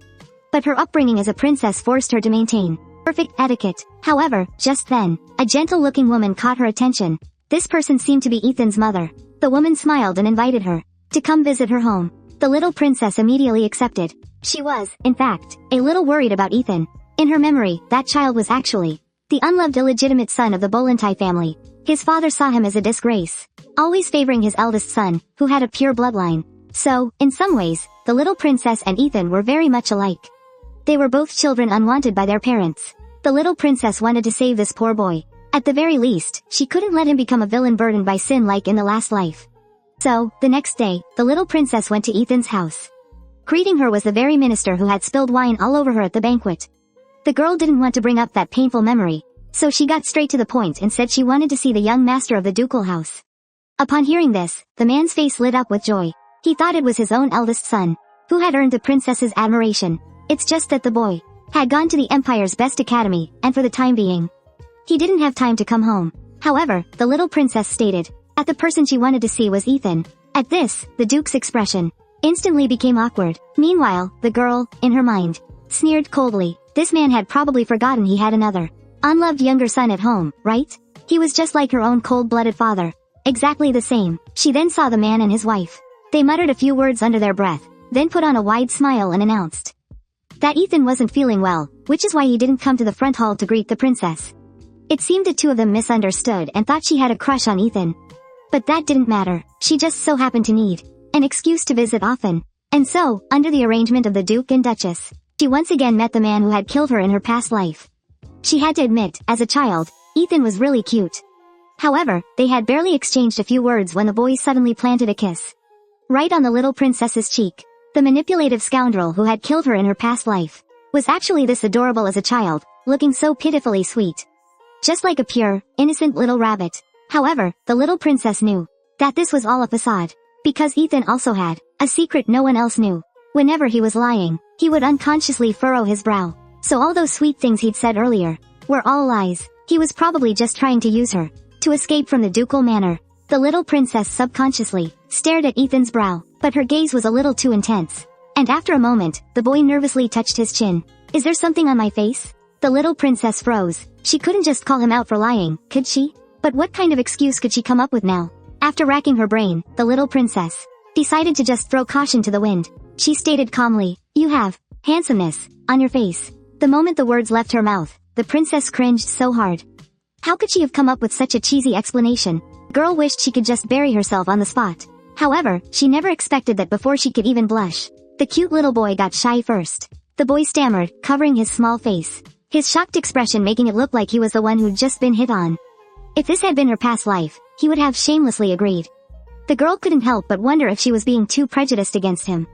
But her upbringing as a princess forced her to maintain perfect etiquette. However, just then, a gentle-looking woman caught her attention. This person seemed to be Ethan's mother. The woman smiled and invited her to come visit her home. The little princess immediately accepted. She was, in fact, a little worried about Ethan. In her memory, that child was actually the unloved illegitimate son of the Bolantai family. His father saw him as a disgrace, always favoring his eldest son, who had a pure bloodline. So, in some ways, the little princess and Ethan were very much alike. They were both children unwanted by their parents. The little princess wanted to save this poor boy. At the very least, she couldn't let him become a villain burdened by sin like in the last life. So, the next day, the little princess went to Ethan's house. Greeting her was the very minister who had spilled wine all over her at the banquet. The girl didn't want to bring up that painful memory, so she got straight to the point and said she wanted to see the young master of the ducal house. Upon hearing this, the man's face lit up with joy. He thought it was his own eldest son, who had earned the princess's admiration. It's just that the boy had gone to the Empire's best academy, and for the time being, he didn't have time to come home. However, the little princess stated that the person she wanted to see was Ethan. At this, the Duke's expression instantly became awkward. Meanwhile, the girl, in her mind, sneered coldly. This man had probably forgotten he had another unloved younger son at home, right? He was just like her own cold-blooded father. Exactly the same. She then saw the man and his wife. They muttered a few words under their breath, then put on a wide smile and announced that Ethan wasn't feeling well, which is why he didn't come to the front hall to greet the princess. It seemed the two of them misunderstood and thought she had a crush on Ethan. But that didn't matter. She just so happened to need an excuse to visit often. And so, under the arrangement of the Duke and Duchess, she once again met the man who had killed her in her past life. She had to admit, as a child, Ethan was really cute. However, they had barely exchanged a few words when the boy suddenly planted a kiss right on the little princess's cheek. The manipulative scoundrel who had killed her in her past life was actually this adorable as a child, looking so pitifully sweet. Just like a pure, innocent little rabbit. However, the little princess knew that this was all a facade, because Ethan also had a secret no one else knew. Whenever he was lying, he would unconsciously furrow his brow. So all those sweet things he'd said earlier were all lies. He was probably just trying to use her to escape from the ducal manor. The little princess subconsciously stared at Ethan's brow, but her gaze was a little too intense. And after a moment, the boy nervously touched his chin. Is there something on my face? The little princess froze. She couldn't just call him out for lying, could she? But what kind of excuse could she come up with now? After racking her brain, the little princess decided to just throw caution to the wind. She stated calmly, "You have handsomeness on your face." The moment the words left her mouth, the princess cringed so hard. How could she have come up with such a cheesy explanation? Girl wished she could just bury herself on the spot. However, she never expected that before she could even blush, the cute little boy got shy first. The boy stammered, covering his small face, his shocked expression making it look like he was the one who'd just been hit on. If this had been her past life, he would have shamelessly agreed. The girl couldn't help but wonder if she was being too prejudiced against him.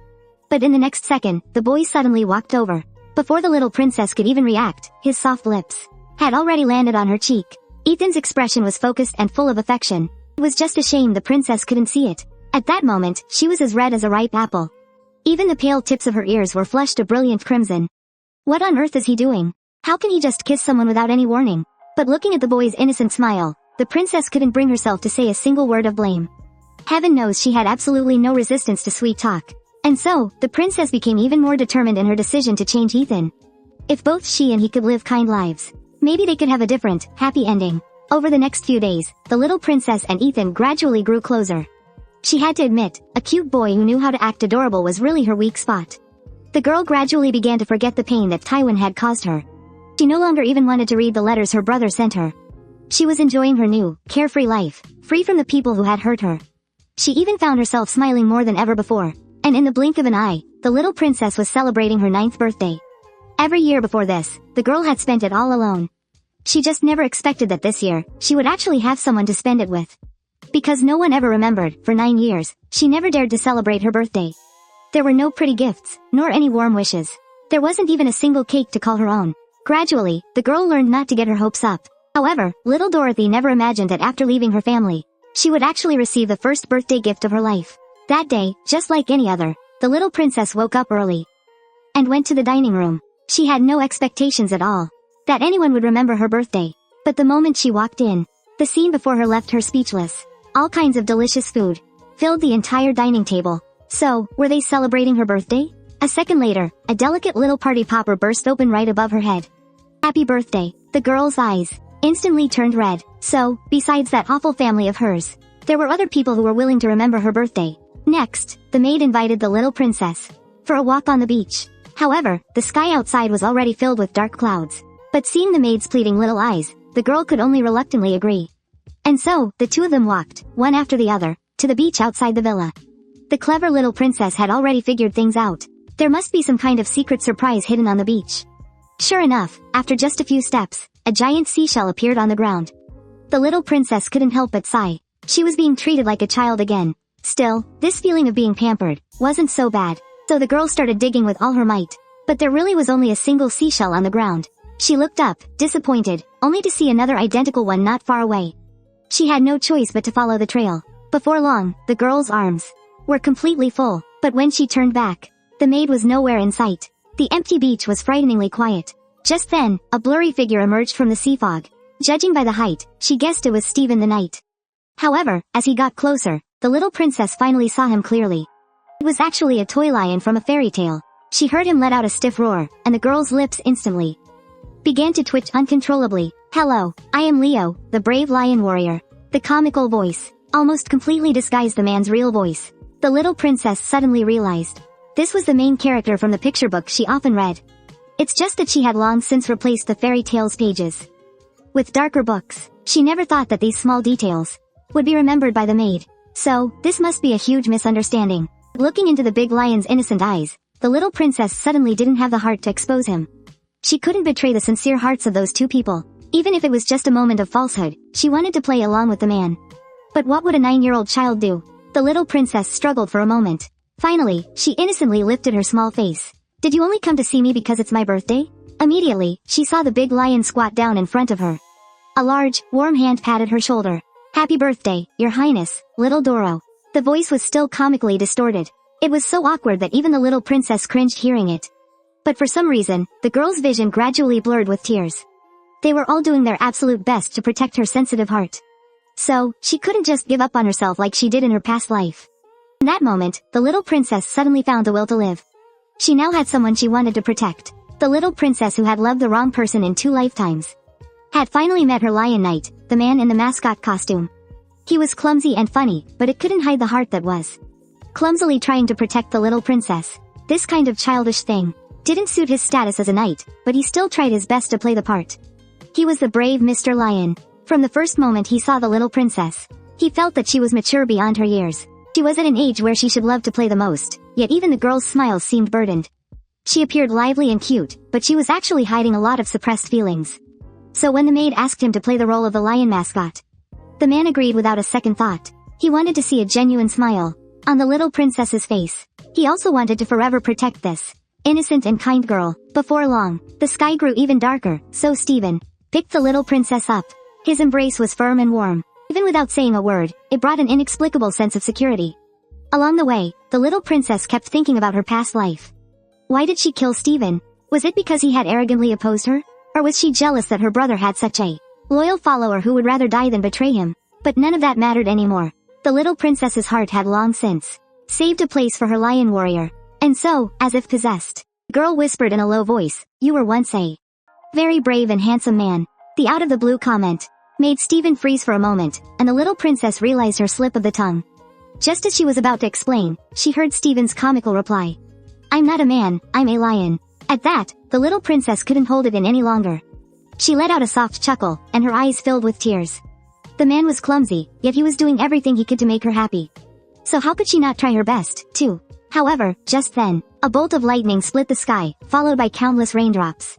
But in the next second, the boy suddenly walked over. Before the little princess could even react, his soft lips had already landed on her cheek. Ethan's expression was focused and full of affection. It was just a shame the princess couldn't see it. At that moment, she was as red as a ripe apple. Even the pale tips of her ears were flushed a brilliant crimson. What on earth is he doing? How can he just kiss someone without any warning? But looking at the boy's innocent smile, the princess couldn't bring herself to say a single word of blame. Heaven knows she had absolutely no resistance to sweet talk. And so, the princess became even more determined in her decision to change Ethan. If both she and he could live kind lives, maybe they could have a different, happy ending. Over the next few days, the little princess and Ethan gradually grew closer. She had to admit, a cute boy who knew how to act adorable was really her weak spot. The girl gradually began to forget the pain that Tywin had caused her. She no longer even wanted to read the letters her brother sent her. She was enjoying her new, carefree life, free from the people who had hurt her. She even found herself smiling more than ever before, and in the blink of an eye, the little princess was celebrating her 9th birthday. Every year before this, the girl had spent it all alone. She just never expected that this year, she would actually have someone to spend it with. Because no one ever remembered, for 9 years, she never dared to celebrate her birthday. There were no pretty gifts, nor any warm wishes. There wasn't even a single cake to call her own. Gradually, the girl learned not to get her hopes up. However, little Dorothy never imagined that after leaving her family, she would actually receive the first birthday gift of her life. That day, just like any other, the little princess woke up early and went to the dining room. She had no expectations at all that anyone would remember her birthday. But the moment she walked in, the scene before her left her speechless. All kinds of delicious food filled the entire dining table. So, were they celebrating her birthday? A second later, a delicate little party popper burst open right above her head. Happy birthday. The girl's eyes instantly turned red. So, besides that awful family of hers, there were other people who were willing to remember her birthday. Next, the maid invited the little princess for a walk on the beach. However, the sky outside was already filled with dark clouds. But seeing the maid's pleading little eyes, the girl could only reluctantly agree. And so, the two of them walked, one after the other, to the beach outside the villa. The clever little princess had already figured things out. There must be some kind of secret surprise hidden on the beach. Sure enough, after just a few steps, a giant seashell appeared on the ground. The little princess couldn't help but sigh. She was being treated like a child again. Still, this feeling of being pampered wasn't so bad. So the girl started digging with all her might. But there really was only a single seashell on the ground. She looked up, disappointed, only to see another identical one not far away. She had no choice but to follow the trail. Before long, the girl's arms were completely full, but when she turned back, the maid was nowhere in sight. The empty beach was frighteningly quiet. Just then, a blurry figure emerged from the sea fog. Judging by the height, she guessed it was Stephen the Knight. However, as he got closer, the little princess finally saw him clearly. It was actually a toy lion from a fairy tale. She heard him let out a stiff roar, and the girl's lips instantly began to twitch uncontrollably. Hello, I am Leo, the brave lion warrior. The comical voice almost completely disguised the man's real voice. The little princess suddenly realized this was the main character from the picture book she often read. It's just that she had long since replaced the fairy tales pages with darker books. She never thought that these small details would be remembered by the maid. So, this must be a huge misunderstanding. Looking into the big lion's innocent eyes, the little princess suddenly didn't have the heart to expose him. She couldn't betray the sincere hearts of those two people. Even if it was just a moment of falsehood, she wanted to play along with the man. But what would a 9-year-old child do? The little princess struggled for a moment. Finally, she innocently lifted her small face. Did you only come to see me because it's my birthday? Immediately, she saw the big lion squat down in front of her. A large, warm hand patted her shoulder. Happy birthday, Your Highness, little Doro. The voice was still comically distorted. It was so awkward that even the little princess cringed hearing it. But for some reason, the girl's vision gradually blurred with tears. They were all doing their absolute best to protect her sensitive heart. So, she couldn't just give up on herself like she did in her past life. In that moment, the little princess suddenly found the will to live. She now had someone she wanted to protect. The little princess who had loved the wrong person in 2 lifetimes had finally met her lion knight, the man in the mascot costume. He was clumsy and funny, but it couldn't hide the heart that was clumsily trying to protect the little princess. This kind of childish thing didn't suit his status as a knight, but he still tried his best to play the part. He was the brave Mr. Lion. From the first moment he saw the little princess, he felt that she was mature beyond her years. She was at an age where she should love to play the most, yet even the girl's smiles seemed burdened. She appeared lively and cute, but she was actually hiding a lot of suppressed feelings. So when the maid asked him to play the role of the lion mascot, the man agreed without a second thought. He wanted to see a genuine smile on the little princess's face. He also wanted to forever protect this innocent and kind girl. Before long, the sky grew even darker, so Stephen picked the little princess up. His embrace was firm and warm. Even without saying a word, it brought an inexplicable sense of security. Along the way, the little princess kept thinking about her past life. Why did she kill Stephen? Was it because he had arrogantly opposed her? Or was she jealous that her brother had such a loyal follower who would rather die than betray him? But none of that mattered anymore. The little princess's heart had long since saved a place for her lion warrior. And so, as if possessed, the girl whispered in a low voice, "You were once a very brave and handsome man." The out-of-the-blue comment made Stephen freeze for a moment, and the little princess realized her slip of the tongue. Just as she was about to explain, she heard Stephen's comical reply. "I'm not a man, I'm a lion." At that, the little princess couldn't hold it in any longer. She let out a soft chuckle, and her eyes filled with tears. The man was clumsy, yet he was doing everything he could to make her happy. So how could she not try her best, too? However, just then, a bolt of lightning split the sky, followed by countless raindrops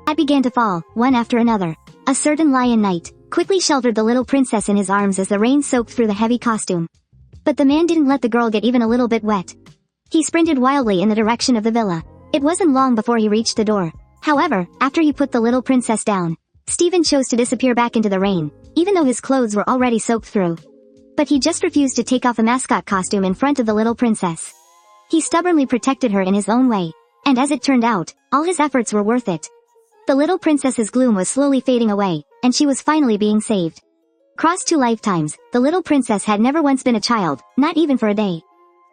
that began to fall, one after another. A certain lion knight quickly sheltered the little princess in his arms as the rain soaked through the heavy costume. But the man didn't let the girl get even a little bit wet. He sprinted wildly in the direction of the villa. It wasn't long before he reached the door. However, after he put the little princess down, Stephen chose to disappear back into the rain, even though his clothes were already soaked through. But he just refused to take off a mascot costume in front of the little princess. He stubbornly protected her in his own way, and as it turned out, all his efforts were worth it. The little princess's gloom was slowly fading away, and she was finally being saved. Across 2 lifetimes, the little princess had never once been a child, not even for a day.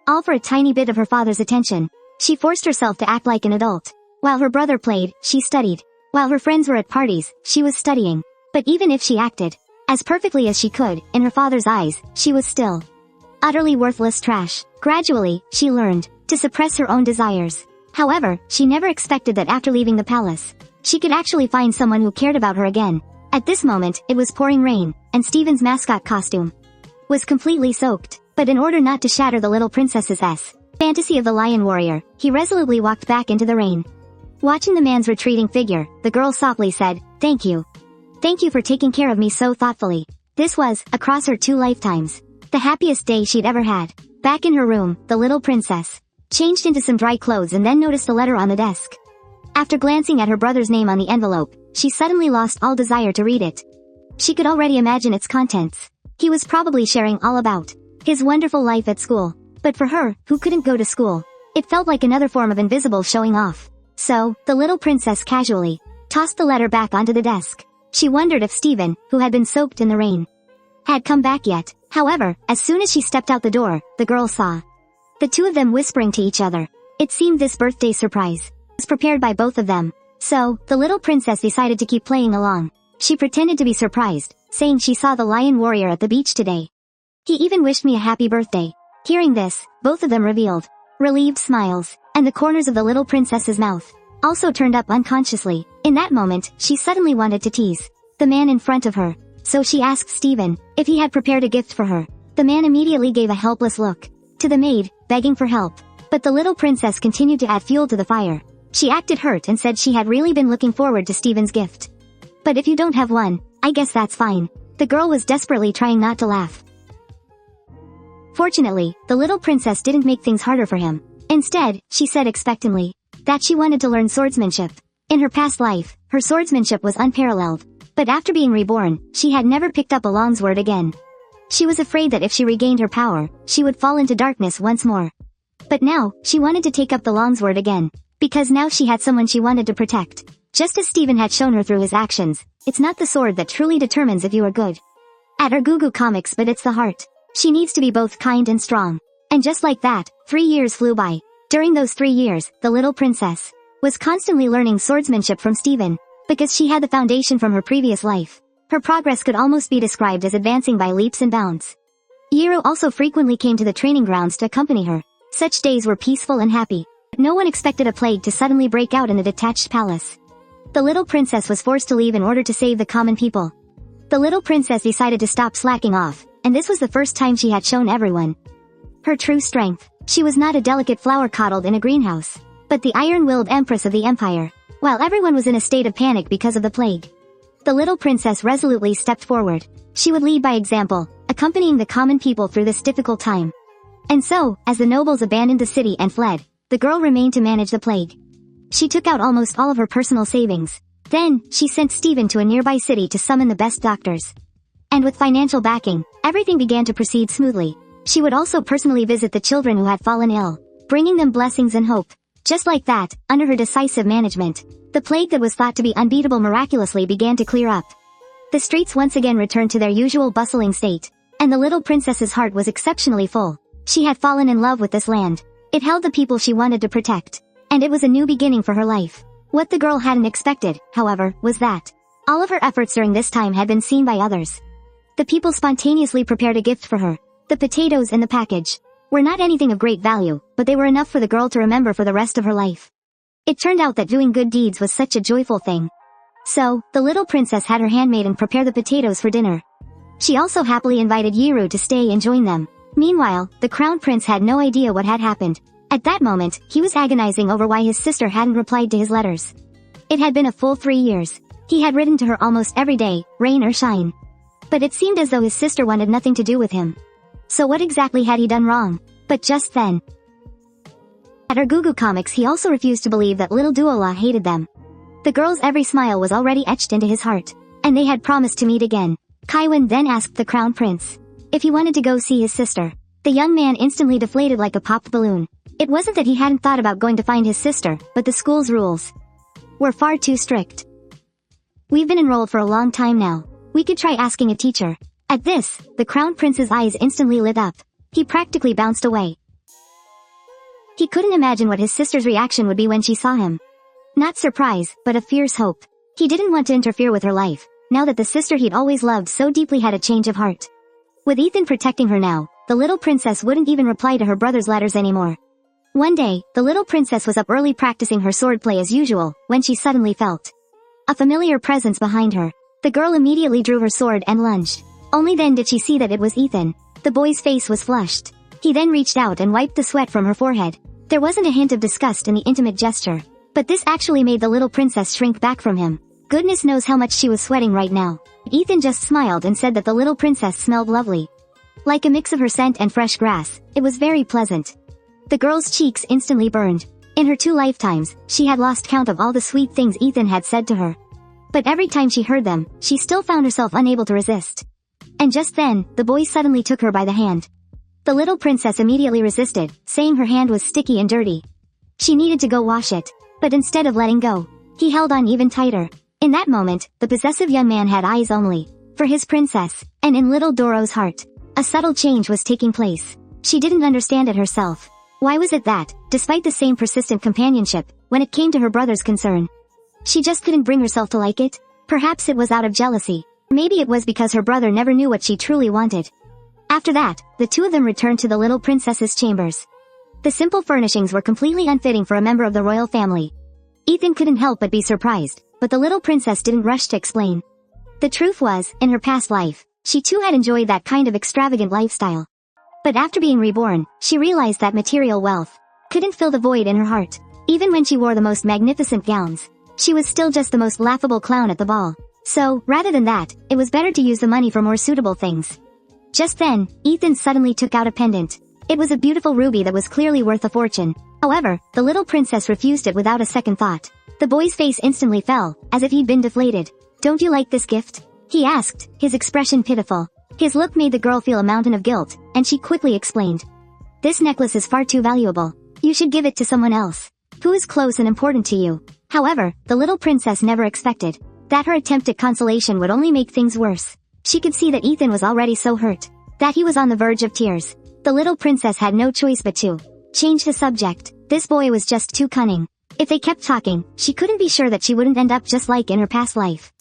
All for a tiny bit of her father's attention. She forced herself to act like an adult. While her brother played, she studied. While her friends were at parties, she was studying. But even if she acted as perfectly as she could, in her father's eyes, she was still utterly worthless trash. Gradually, she learned to suppress her own desires. However, she never expected that after leaving the palace, she could actually find someone who cared about her again. At this moment, it was pouring rain, and Stephen's mascot costume was completely soaked. But in order not to shatter the little princess's fantasy of the lion warrior, he resolutely walked back into the rain. Watching the man's retreating figure, the girl softly said, "Thank you. Thank you for taking care of me so thoughtfully." This was, across her 2 lifetimes, the happiest day she'd ever had. Back in her room, the little princess changed into some dry clothes and then noticed a letter on the desk. After glancing at her brother's name on the envelope, she suddenly lost all desire to read it. She could already imagine its contents. He was probably sharing all about his wonderful life at school. But for her, who couldn't go to school, it felt like another form of invisible showing off. So, the little princess casually tossed the letter back onto the desk. She wondered if Stephen, who had been soaked in the rain, had come back yet. However, as soon as she stepped out the door, the girl saw the two of them whispering to each other. It seemed this birthday surprise was prepared by both of them. So, the little princess decided to keep playing along. She pretended to be surprised, saying she saw the lion warrior at the beach today. He even wished me a happy birthday. Hearing this, both of them revealed relieved smiles, and the corners of the little princess's mouth also turned up unconsciously. In that moment, she suddenly wanted to tease the man in front of her. So she asked Stephen if he had prepared a gift for her. The man immediately gave a helpless look to the maid, begging for help. But the little princess continued to add fuel to the fire. She acted hurt and said she had really been looking forward to Stephen's gift. "But if you don't have one, I guess that's fine." The girl was desperately trying not to laugh. Fortunately, the little princess didn't make things harder for him. Instead, she said expectantly that she wanted to learn swordsmanship. In her past life, her swordsmanship was unparalleled. But after being reborn, she had never picked up a longsword again. She was afraid that if she regained her power, she would fall into darkness once more. But now, she wanted to take up the longsword again. Because now she had someone she wanted to protect. Just as Stephen had shown her through his actions, it's not the sword that truly determines if you are good at her Gugu comics, but it's the heart. She needs to be both kind and strong. And just like that, 3 years flew by. During those 3 years, the little princess was constantly learning swordsmanship from Stephen. Because she had the foundation from her previous life, her progress could almost be described as advancing by leaps and bounds. Yero also frequently came to the training grounds to accompany her. Such days were peaceful and happy. No one expected a plague to suddenly break out in the detached palace. The little princess was forced to leave in order to save the common people. The little princess decided to stop slacking off, and this was the first time she had shown everyone her true strength. She was not a delicate flower coddled in a greenhouse, but the iron-willed empress of the empire. While everyone was in a state of panic because of the plague, the little princess resolutely stepped forward. She would lead by example, accompanying the common people through this difficult time. And so, as the nobles abandoned the city and fled, the girl remained to manage the plague. She took out almost all of her personal savings. Then, she sent Stephen to a nearby city to summon the best doctors. And with financial backing, everything began to proceed smoothly. She would also personally visit the children who had fallen ill, bringing them blessings and hope. Just like that, under her decisive management, the plague that was thought to be unbeatable miraculously began to clear up. The streets once again returned to their usual bustling state, and the little princess's heart was exceptionally full. She had fallen in love with this land. It held the people she wanted to protect. And it was a new beginning for her life. What the girl hadn't expected, however, was that All of her efforts during this time had been seen by others. The people spontaneously prepared a gift for her. The potatoes in the package were not anything of great value, but they were enough for the girl to remember for the rest of her life. It turned out that doing good deeds was such a joyful thing. So, the little princess had her handmaiden prepare the potatoes for dinner. She also happily invited Yiru to stay and join them. Meanwhile, the crown prince had no idea what had happened. At that moment, he was agonizing over why his sister hadn't replied to his letters. It had been a full 3 years. He had written to her almost every day, rain or shine. But it seemed as though his sister wanted nothing to do with him. So what exactly had he done wrong? But just then, at her Gugu comics, he also refused to believe that little Duola hated them. The girl's every smile was already etched into his heart, and they had promised to meet again. Kaiwan then asked the crown prince if he wanted to go see his sister. The young man instantly deflated like a popped balloon. It wasn't that he hadn't thought about going to find his sister, but the school's rules were far too strict. We've been enrolled for a long time now. We could try asking a teacher. At this, the crown prince's eyes instantly lit up. He practically bounced away. He couldn't imagine what his sister's reaction would be when she saw him. Not surprise, but a fierce hope. He didn't want to interfere with her life, now that the sister he'd always loved so deeply had a change of heart. With Ethan protecting her now, the little princess wouldn't even reply to her brother's letters anymore. One day, the little princess was up early practicing her swordplay as usual, when she suddenly felt a familiar presence behind her. The girl immediately drew her sword and lunged. Only then did she see that it was Ethan. The boy's face was flushed. He then reached out and wiped the sweat from her forehead. There wasn't a hint of disgust in the intimate gesture. But this actually made the little princess shrink back from him. Goodness knows how much she was sweating right now. Ethan just smiled and said that the little princess smelled lovely. Like a mix of her scent and fresh grass, it was very pleasant. The girl's cheeks instantly burned. In her 2 lifetimes, she had lost count of all the sweet things Ethan had said to her. But every time she heard them, she still found herself unable to resist. And just then, the boy suddenly took her by the hand. The little princess immediately resisted, saying her hand was sticky and dirty. She needed to go wash it. But instead of letting go, he held on even tighter. In that moment, the possessive young man had eyes only for his princess, and in little Doro's heart, a subtle change was taking place. She didn't understand it herself. Why was it that, despite the same persistent companionship, when it came to her brother's concern, she just couldn't bring herself to like it? Perhaps it was out of jealousy. Maybe it was because her brother never knew what she truly wanted. After that, the two of them returned to the little princess's chambers. The simple furnishings were completely unfitting for a member of the royal family. Ethan couldn't help but be surprised, but the little princess didn't rush to explain. The truth was, in her past life, she too had enjoyed that kind of extravagant lifestyle. But after being reborn, she realized that material wealth couldn't fill the void in her heart. Even when she wore the most magnificent gowns, she was still just the most laughable clown at the ball. So, rather than that, it was better to use the money for more suitable things. Just then, Ethan suddenly took out a pendant. It was a beautiful ruby that was clearly worth a fortune. However, the little princess refused it without a second thought. The boy's face instantly fell, as if he'd been deflated. "Don't you like this gift?" he asked, his expression pitiful. His look made the girl feel a mountain of guilt, and she quickly explained. "This necklace is far too valuable. You should give it to someone else, who is close and important to you." However, the little princess never expected that her attempt at consolation would only make things worse. She could see that Ethan was already so hurt that he was on the verge of tears. The little princess had no choice but to change the subject. This boy was just too cunning. If they kept talking, she couldn't be sure that she wouldn't end up just like in her past life,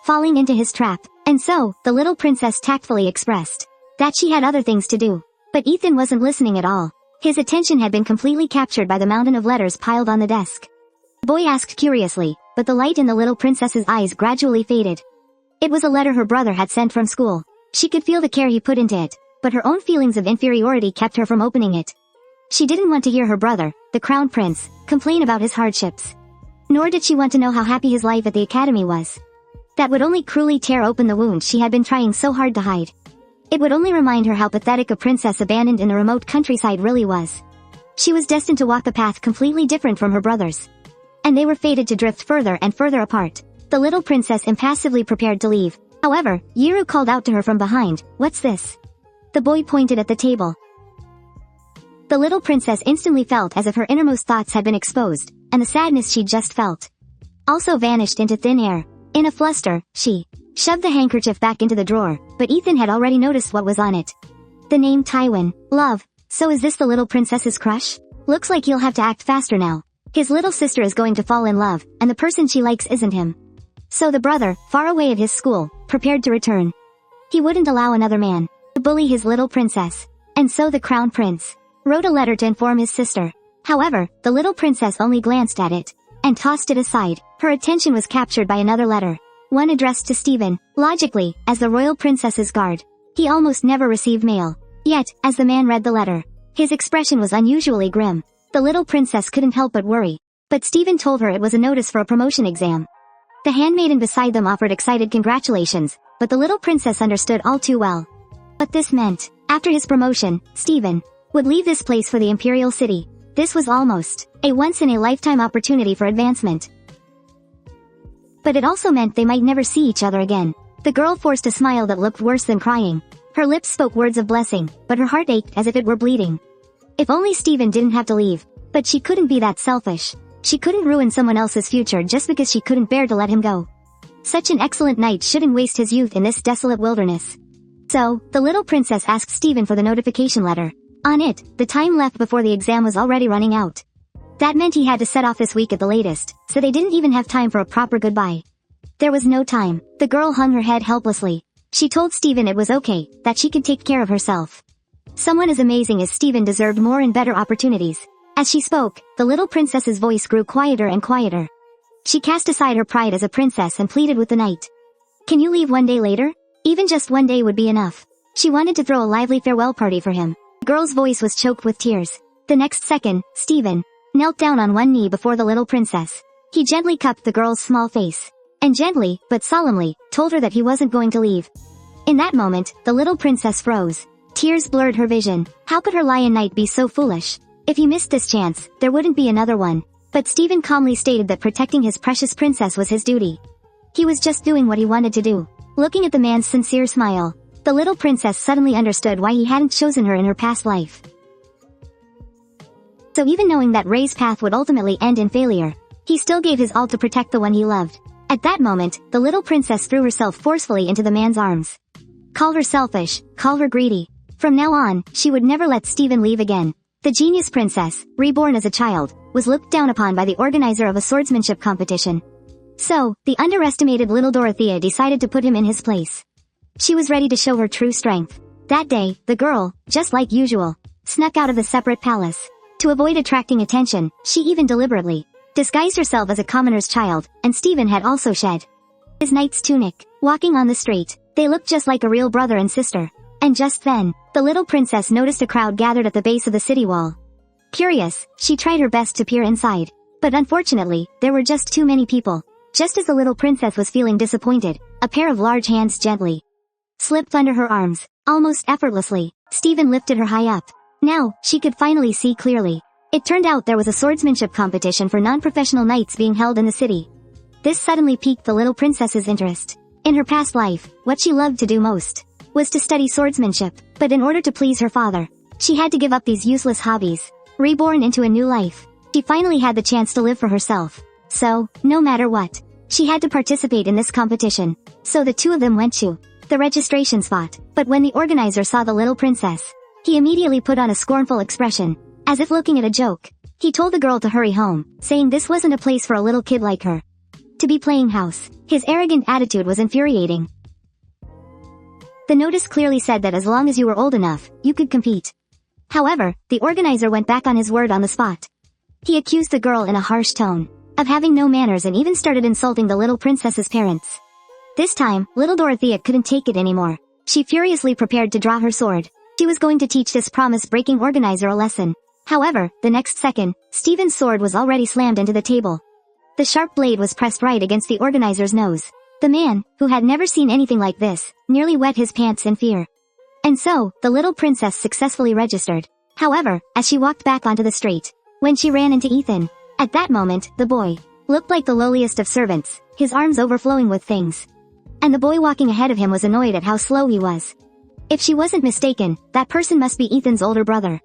falling into his trap. And so, the little princess tactfully expressed that she had other things to do. But Ethan wasn't listening at all. His attention had been completely captured by the mountain of letters piled on the desk. The boy asked curiously, but the light in the little princess's eyes gradually faded. It was a letter her brother had sent from school. She could feel the care he put into it, but her own feelings of inferiority kept her from opening it. She didn't want to hear her brother, the crown prince, complain about his hardships. Nor did she want to know how happy his life at the academy was. That would only cruelly tear open the wound she had been trying so hard to hide. It would only remind her how pathetic a princess abandoned in the remote countryside really was. She was destined to walk a path completely different from her brother's. And they were fated to drift further and further apart. The little princess impassively prepared to leave. However, Yiru called out to her from behind, "What's this?" The boy pointed at the table. The little princess instantly felt as if her innermost thoughts had been exposed, and the sadness she'd just felt also vanished into thin air. In a fluster, she shoved the handkerchief back into the drawer, but Ethan had already noticed what was on it. The name Tywin. Love. So is this the little princess's crush? Looks like he'll have to act faster now. His little sister is going to fall in love, and the person she likes isn't him. So the brother, far away at his school, prepared to return. He wouldn't allow another man to bully his little princess. And so the crown prince wrote a letter to inform his sister. However, the little princess only glanced at it and tossed it aside. Her attention was captured by another letter, one addressed to Stephen. Logically, as the royal princess's guard, he almost never received mail. Yet, as the man read the letter, his expression was unusually grim. The little princess couldn't help but worry. But Stephen told her it was a notice for a promotion exam. The handmaiden beside them offered excited congratulations, but the little princess understood all too well what this meant. After his promotion, Stephen would leave this place for the imperial city. This was almost a once-in-a-lifetime opportunity for advancement. But it also meant they might never see each other again. The girl forced a smile that looked worse than crying. Her lips spoke words of blessing, but her heart ached as if it were bleeding. If only Stephen didn't have to leave. But she couldn't be that selfish. She couldn't ruin someone else's future just because she couldn't bear to let him go. Such an excellent knight shouldn't waste his youth in this desolate wilderness. So, the little princess asked Stephen for the notification letter. On it, the time left before the exam was already running out. That meant he had to set off this week at the latest, so they didn't even have time for a proper goodbye. There was no time. The girl hung her head helplessly. She told Stephen it was okay, that she could take care of herself. Someone as amazing as Stephen deserved more and better opportunities. As she spoke, the little princess's voice grew quieter and quieter. She cast aside her pride as a princess and pleaded with the knight. Can you leave one day later? Even just one day would be enough. She wanted to throw a lively farewell party for him. The girl's voice was choked with tears. The next second, Stephen knelt down on one knee before the little princess. He gently cupped the girl's small face, and gently, but solemnly, told her that he wasn't going to leave. In that moment, the little princess froze. Tears blurred her vision. How could her lion knight be so foolish? If he missed this chance, there wouldn't be another one. But Stephen calmly stated that protecting his precious princess was his duty. He was just doing what he wanted to do. Looking at the man's sincere smile, the little princess suddenly understood why he hadn't chosen her in her past life. So even knowing that Ray's path would ultimately end in failure, he still gave his all to protect the one he loved. At that moment, the little princess threw herself forcefully into the man's arms. Call her selfish, call her greedy. From now on, she would never let Stephen leave again. The genius princess, reborn as a child, was looked down upon by the organizer of a swordsmanship competition. So, the underestimated little Dorothea decided to put him in his place. She was ready to show her true strength. That day, the girl, just like usual, snuck out of the separate palace. To avoid attracting attention, she even deliberately disguised herself as a commoner's child, and Stephen had also shed his knight's tunic. Walking on the street, they looked just like a real brother and sister. And just then, the little princess noticed a crowd gathered at the base of the city wall. Curious, she tried her best to peer inside. But unfortunately, there were just too many people. Just as the little princess was feeling disappointed, a pair of large hands gently slipped under her arms. Almost effortlessly, Stephen lifted her high up. Now, she could finally see clearly. It turned out there was a swordsmanship competition for non-professional knights being held in the city. This suddenly piqued the little princess's interest. In her past life, what she loved to do most was to study swordsmanship, but in order to please her father, she had to give up these useless hobbies. Reborn into a new life, she finally had the chance to live for herself. So, no matter what, she had to participate in this competition. So the two of them went to the registration spot. But when the organizer saw the little princess, he immediately put on a scornful expression, as if looking at a joke. He told the girl to hurry home, saying this wasn't a place for a little kid like her to be playing house. His arrogant attitude was infuriating. The notice clearly said that as long as you were old enough, you could compete. However, the organizer went back on his word on the spot. He accused the girl in a harsh tone of having no manners and even started insulting the little princess's parents. This time, little Dorothea couldn't take it anymore. She furiously prepared to draw her sword. She was going to teach this promise-breaking organizer a lesson. However, the next second, Stephen's sword was already slammed into the table. The sharp blade was pressed right against the organizer's nose. The man, who had never seen anything like this, nearly wet his pants in fear. And so, the little princess successfully registered. However, as she walked back onto the street, when she ran into Ethan, at that moment, the boy looked like the lowliest of servants, his arms overflowing with things. And the boy walking ahead of him was annoyed at how slow he was. If she wasn't mistaken, that person must be Ethan's older brother,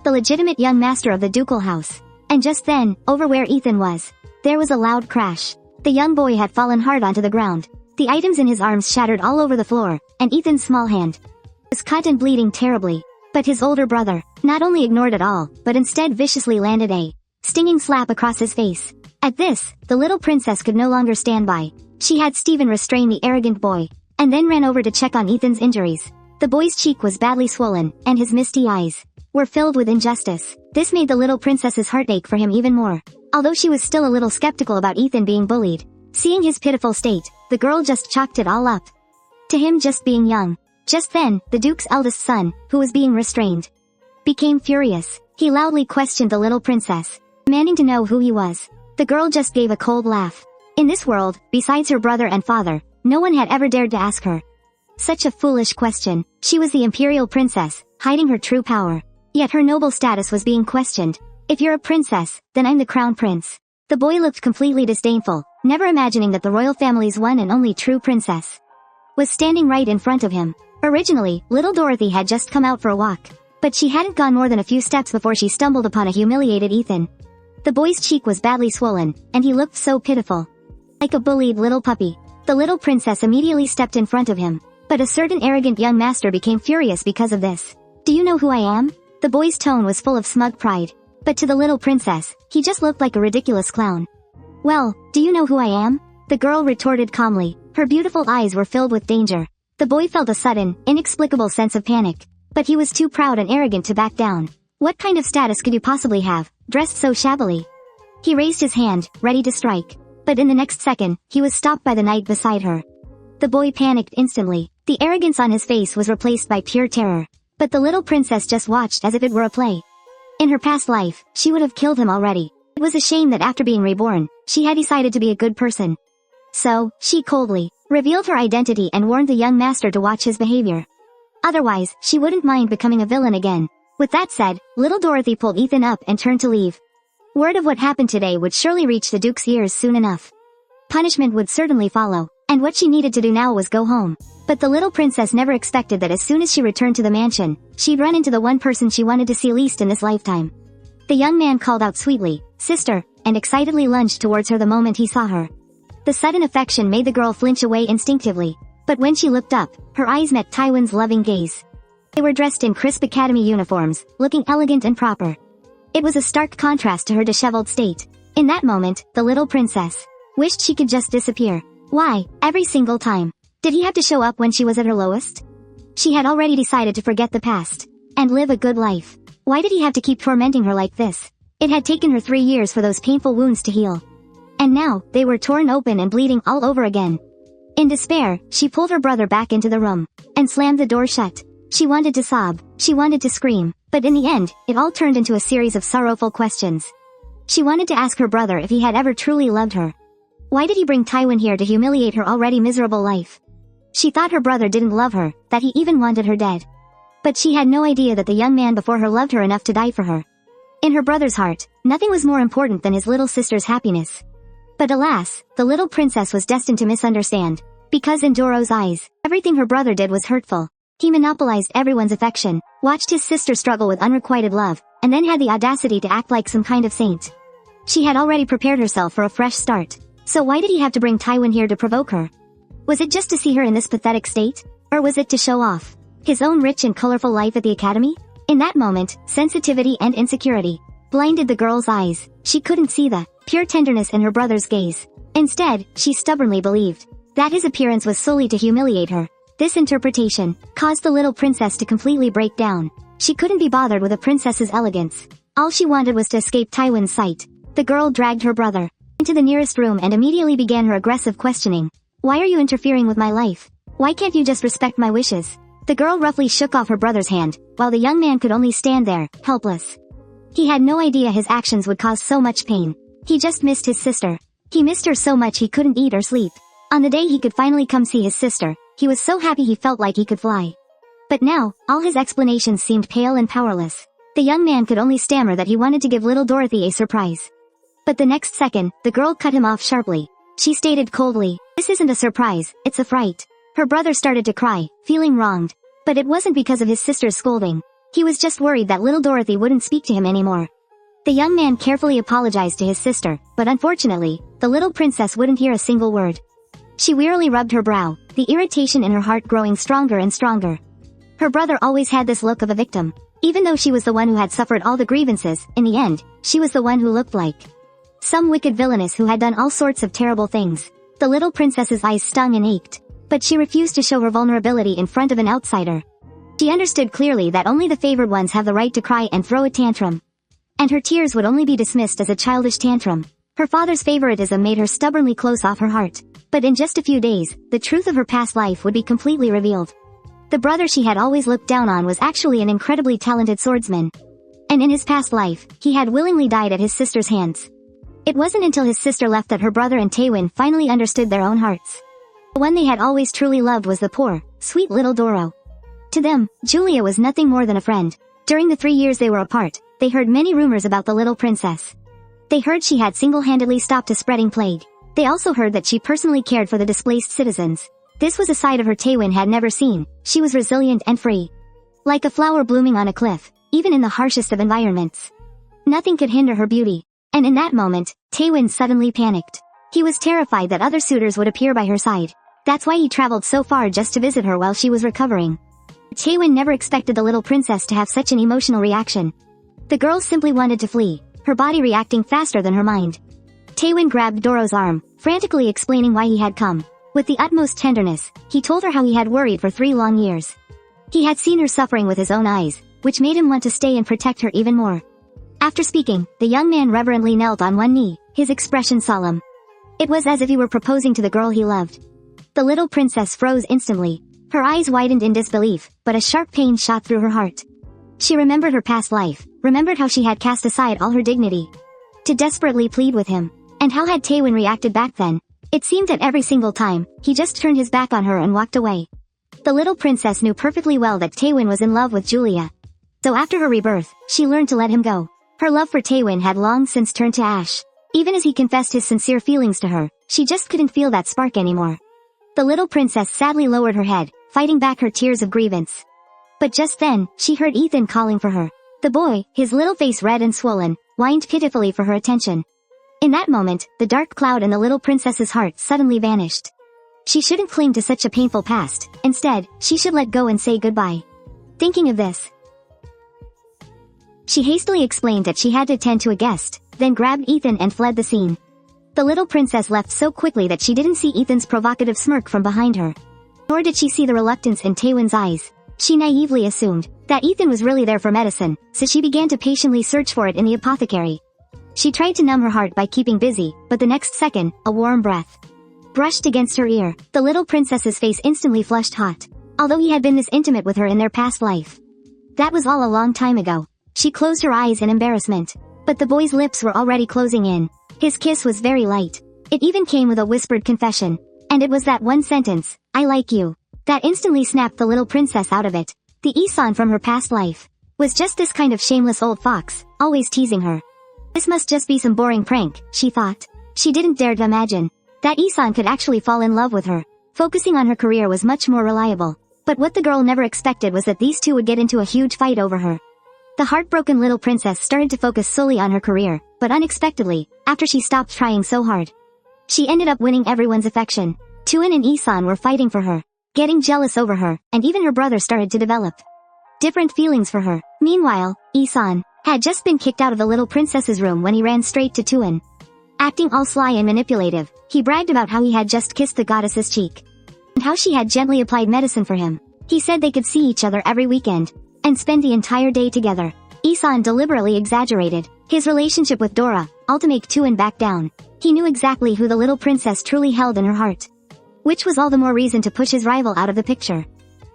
the legitimate young master of the ducal house. And just then, over where Ethan was, there was a loud crash. The young boy had fallen hard onto the ground. The items in his arms shattered all over the floor, and Ethan's small hand was cut and bleeding terribly. But his older brother not only ignored it all, but instead viciously landed a stinging slap across his face. At this, the little princess could no longer stand by. She had Steven restrain the arrogant boy, and then ran over to check on Ethan's injuries. The boy's cheek was badly swollen, and his misty eyes were filled with injustice. This made the little princess's heart ache for him even more. Although she was still a little skeptical about Ethan being bullied, seeing his pitiful state, the girl just chalked it all up to him just being young. Just then, the Duke's eldest son, who was being restrained, became furious. He loudly questioned the little princess, demanding to know who he was. The girl just gave a cold laugh. In this world, besides her brother and father, no one had ever dared to ask her such a foolish question. She was the imperial princess, hiding her true power. Yet her noble status was being questioned. If you're a princess, then I'm the crown prince. The boy looked completely disdainful, never imagining that the royal family's one and only true princess was standing right in front of him. Originally, little Dorothy had just come out for a walk, but she hadn't gone more than a few steps before she stumbled upon a humiliated Ethan. The boy's cheek was badly swollen, and he looked so pitiful, like a bullied little puppy. The little princess immediately stepped in front of him, but a certain arrogant young master became furious because of this. Do you know who I am? The boy's tone was full of smug pride, but to the little princess, he just looked like a ridiculous clown. Well, do you know who I am? The girl retorted calmly. Her beautiful eyes were filled with danger. The boy felt a sudden, inexplicable sense of panic, but he was too proud and arrogant to back down. What kind of status could you possibly have, dressed so shabbily? He raised his hand, ready to strike, but in the next second, he was stopped by the knight beside her. The boy panicked instantly. The arrogance on his face was replaced by pure terror. But the little princess just watched as if it were a play. In her past life, she would have killed him already. It was a shame that after being reborn, she had decided to be a good person. So, she coldly revealed her identity and warned the young master to watch his behavior. Otherwise, she wouldn't mind becoming a villain again. With that said, little Dorothy pulled Ethan up and turned to leave. Word of what happened today would surely reach the Duke's ears soon enough. Punishment would certainly follow, and what she needed to do now was go home. But the little princess never expected that as soon as she returned to the mansion, she'd run into the one person she wanted to see least in this lifetime. The young man called out sweetly, "Sister," and excitedly lunged towards her the moment he saw her. The sudden affection made the girl flinch away instinctively, but when she looked up, her eyes met Tywin's loving gaze. They were dressed in crisp academy uniforms, looking elegant and proper. It was a stark contrast to her disheveled state. In that moment, the little princess wished she could just disappear. Why, every single time did he have to show up when she was at her lowest? She had already decided to forget the past and live a good life. Why did he have to keep tormenting her like this? It had taken her 3 years for those painful wounds to heal. And now, they were torn open and bleeding all over again. In despair, she pulled her brother back into the room and slammed the door shut. She wanted to sob, she wanted to scream, but in the end, it all turned into a series of sorrowful questions. She wanted to ask her brother if he had ever truly loved her. Why did he bring Tywin here to humiliate her already miserable life? She thought her brother didn't love her, that he even wanted her dead. But she had no idea that the young man before her loved her enough to die for her. In her brother's heart, nothing was more important than his little sister's happiness. But alas, the little princess was destined to misunderstand. Because in Doro's eyes, everything her brother did was hurtful. He monopolized everyone's affection, watched his sister struggle with unrequited love, and then had the audacity to act like some kind of saint. She had already prepared herself for a fresh start. So why did he have to bring Tywin here to provoke her? Was it just to see her in this pathetic state? Or was it to show off his own rich and colorful life at the academy? In that moment, sensitivity and insecurity blinded the girl's eyes. She couldn't see the pure tenderness in her brother's gaze. Instead, she stubbornly believed that his appearance was solely to humiliate her. This interpretation caused the little princess to completely break down. She couldn't be bothered with a princess's elegance. All she wanted was to escape Tywin's sight. The girl dragged her brother into the nearest room and immediately began her aggressive questioning. Why are you interfering with my life? Why can't you just respect my wishes? The girl roughly shook off her brother's hand, while the young man could only stand there, helpless. He had no idea his actions would cause so much pain. He just missed his sister. He missed her so much he couldn't eat or sleep. On the day he could finally come see his sister, he was so happy he felt like he could fly. But now, all his explanations seemed pale and powerless. The young man could only stammer that he wanted to give little Dorothy a surprise. But the next second, the girl cut him off sharply. She stated coldly, "This isn't a surprise, it's a fright." Her brother started to cry, feeling wronged. But it wasn't because of his sister's scolding. He was just worried that little Dorothy wouldn't speak to him anymore. The young man carefully apologized to his sister, but unfortunately, the little princess wouldn't hear a single word. She wearily rubbed her brow, the irritation in her heart growing stronger and stronger. Her brother always had this look of a victim. Even though she was the one who had suffered all the grievances, in the end, she was the one who looked like some wicked villainess who had done all sorts of terrible things. The little princess's eyes stung and ached, but she refused to show her vulnerability in front of an outsider. She understood clearly that only the favored ones have the right to cry and throw a tantrum. And her tears would only be dismissed as a childish tantrum. Her father's favoritism made her stubbornly close off her heart. But in just a few days, the truth of her past life would be completely revealed. The brother she had always looked down on was actually an incredibly talented swordsman. And in his past life, he had willingly died at his sister's hands. It wasn't until his sister left that her brother and Taewin finally understood their own hearts. The one they had always truly loved was the poor, sweet little Doro. To them, Julia was nothing more than a friend. During the 3 years they were apart, they heard many rumors about the little princess. They heard she had single-handedly stopped a spreading plague. They also heard that she personally cared for the displaced citizens. This was a side of her Taewin had never seen. She was resilient and free. Like a flower blooming on a cliff, even in the harshest of environments. Nothing could hinder her beauty. And in that moment, Taewin suddenly panicked. He was terrified that other suitors would appear by her side. That's why he traveled so far just to visit her while she was recovering. Taewin never expected the little princess to have such an emotional reaction. The girl simply wanted to flee, her body reacting faster than her mind. Taewin grabbed Doro's arm, frantically explaining why he had come. With the utmost tenderness, he told her how he had worried for 3 long years. He had seen her suffering with his own eyes, which made him want to stay and protect her even more. After speaking, the young man reverently knelt on one knee, his expression solemn. It was as if he were proposing to the girl he loved. The little princess froze instantly. Her eyes widened in disbelief, but a sharp pain shot through her heart. She remembered her past life, remembered how she had cast aside all her dignity to desperately plead with him. And how had Taewin reacted back then? It seemed that every single time, he just turned his back on her and walked away. The little princess knew perfectly well that Taewin was in love with Julia. So after her rebirth, she learned to let him go. Her love for Taewin had long since turned to ash. Even as he confessed his sincere feelings to her, she just couldn't feel that spark anymore. The little princess sadly lowered her head, fighting back her tears of grievance. But just then, she heard Ethan calling for her. The boy, his little face red and swollen, whined pitifully for her attention. In that moment, the dark cloud in the little princess's heart suddenly vanished. She shouldn't cling to such a painful past. Instead, she should let go and say goodbye. Thinking of this, she hastily explained that she had to attend to a guest, then grabbed Ethan and fled the scene. The little princess left so quickly that she didn't see Ethan's provocative smirk from behind her. Nor did she see the reluctance in Taewin's eyes. She naively assumed that Ethan was really there for medicine, so she began to patiently search for it in the apothecary. She tried to numb her heart by keeping busy, but the next second, a warm breath brushed against her ear. The little princess's face instantly flushed hot. Although he had been this intimate with her in their past life, that was all a long time ago. She closed her eyes in embarrassment. But the boy's lips were already closing in. His kiss was very light. It even came with a whispered confession. And it was that one sentence, "I like you," that instantly snapped the little princess out of it. The Isan from her past life was just this kind of shameless old fox, always teasing her. This must just be some boring prank, she thought. She didn't dare to imagine that Isan could actually fall in love with her. Focusing on her career was much more reliable. But what the girl never expected was that these two would get into a huge fight over her. The heartbroken little princess started to focus solely on her career, but unexpectedly, after she stopped trying so hard, she ended up winning everyone's affection. Tuan and Isan were fighting for her, getting jealous over her, and even her brother started to develop different feelings for her. Meanwhile, Isan had just been kicked out of the little princess's room when he ran straight to Tuan. Acting all sly and manipulative, he bragged about how he had just kissed the goddess's cheek, and how she had gently applied medicine for him. He said they could see each other every weekend, and spend the entire day together. Isan deliberately exaggerated his relationship with Dora, all to make Tuan back down. He knew exactly who the little princess truly held in her heart, which was all the more reason to push his rival out of the picture.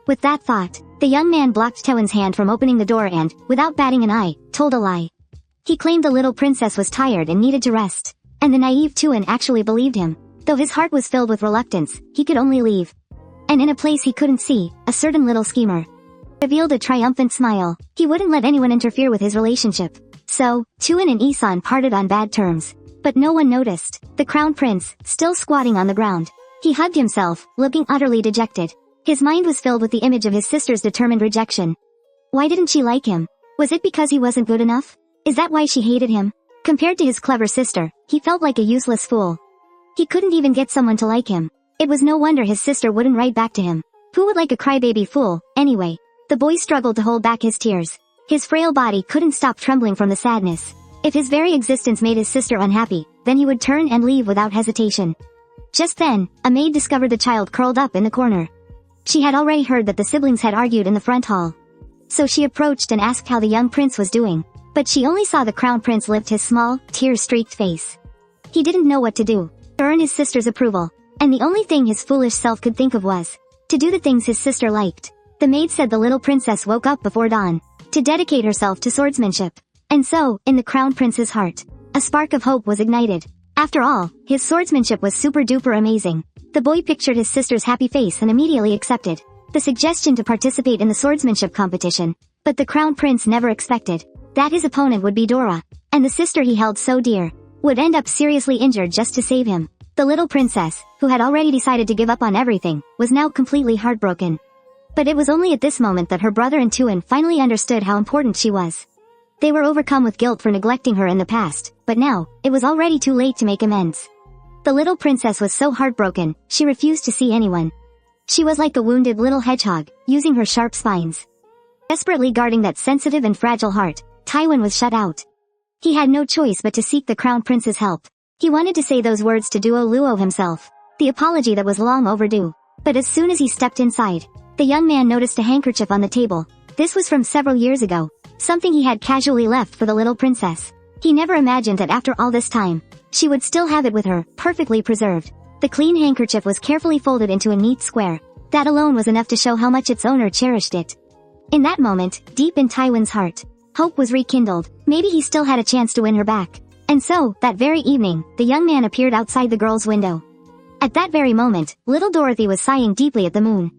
With that thought, the young man blocked Tuan's hand from opening the door and, without batting an eye, told a lie. He claimed the little princess was tired and needed to rest, and the naive Tuan actually believed him. Though his heart was filled with reluctance, he could only leave. And in a place he couldn't see, a certain little schemer revealed a triumphant smile. He wouldn't let anyone interfere with his relationship. So, Tuan and Isan parted on bad terms. But no one noticed. The crown prince, still squatting on the ground. He hugged himself, looking utterly dejected. His mind was filled with the image of his sister's determined rejection. Why didn't she like him? Was it because he wasn't good enough? Is that why she hated him? Compared to his clever sister, he felt like a useless fool. He couldn't even get someone to like him. It was no wonder his sister wouldn't write back to him. Who would like a crybaby fool, anyway? The boy struggled to hold back his tears. His frail body couldn't stop trembling from the sadness. If his very existence made his sister unhappy, then he would turn and leave without hesitation. Just then, a maid discovered the child curled up in the corner. She had already heard that the siblings had argued in the front hall. So she approached and asked how the young prince was doing. But she only saw the crown prince lift his small, tear-streaked face. He didn't know what to do to earn his sister's approval, and the only thing his foolish self could think of was to do the things his sister liked. The maid said the little princess woke up before dawn to dedicate herself to swordsmanship. And so, in the crown prince's heart, a spark of hope was ignited. After all, his swordsmanship was super-duper amazing. The boy pictured his sister's happy face and immediately accepted the suggestion to participate in the swordsmanship competition. But the crown prince never expected that his opponent would be Dora, and the sister he held so dear would end up seriously injured just to save him. The little princess, who had already decided to give up on everything, was now completely heartbroken. But it was only at this moment that her brother and Tuan finally understood how important she was. They were overcome with guilt for neglecting her in the past, but now, it was already too late to make amends. The little princess was so heartbroken, she refused to see anyone. She was like a wounded little hedgehog, using her sharp spines. Desperately guarding that sensitive and fragile heart, Tywin was shut out. He had no choice but to seek the crown prince's help. He wanted to say those words to Duo Luo himself, the apology that was long overdue. But as soon as he stepped inside, the young man noticed a handkerchief on the table. This was from several years ago, something he had casually left for the little princess. He never imagined that after all this time, she would still have it with her, perfectly preserved. The clean handkerchief was carefully folded into a neat square. That alone was enough to show how much its owner cherished it. In that moment, deep in Tywin's heart, hope was rekindled. Maybe he still had a chance to win her back. And so, that very evening, the young man appeared outside the girl's window. At that very moment, little Dorothy was sighing deeply at the moon.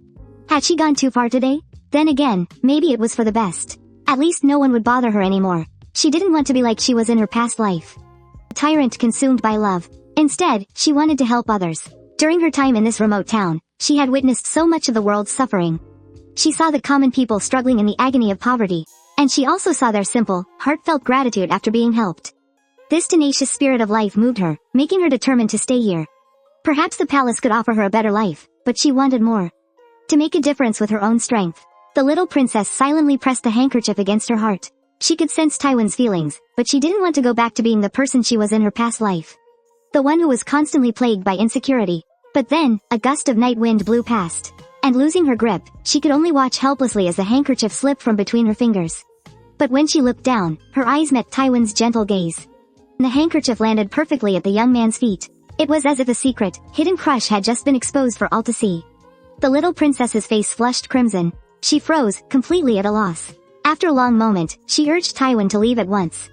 Had she gone too far today? Then again, maybe it was for the best. At least no one would bother her anymore. She didn't want to be like she was in her past life. A tyrant consumed by love. Instead, she wanted to help others. During her time in this remote town, she had witnessed so much of the world's suffering. She saw the common people struggling in the agony of poverty. And she also saw their simple, heartfelt gratitude after being helped. This tenacious spirit of life moved her, making her determined to stay here. Perhaps the palace could offer her a better life, but she wanted more. To make a difference with her own strength, the little princess silently pressed the handkerchief against her heart. She could sense Tywin's feelings, but she didn't want to go back to being the person she was in her past life. The one who was constantly plagued by insecurity. But then, a gust of night wind blew past. And losing her grip, she could only watch helplessly as the handkerchief slipped from between her fingers. But when she looked down, her eyes met Tywin's gentle gaze. The handkerchief landed perfectly at the young man's feet. It was as if a secret, hidden crush had just been exposed for all to see. The little princess's face flushed crimson. She froze, completely at a loss. After a long moment, she urged Tywin to leave at once.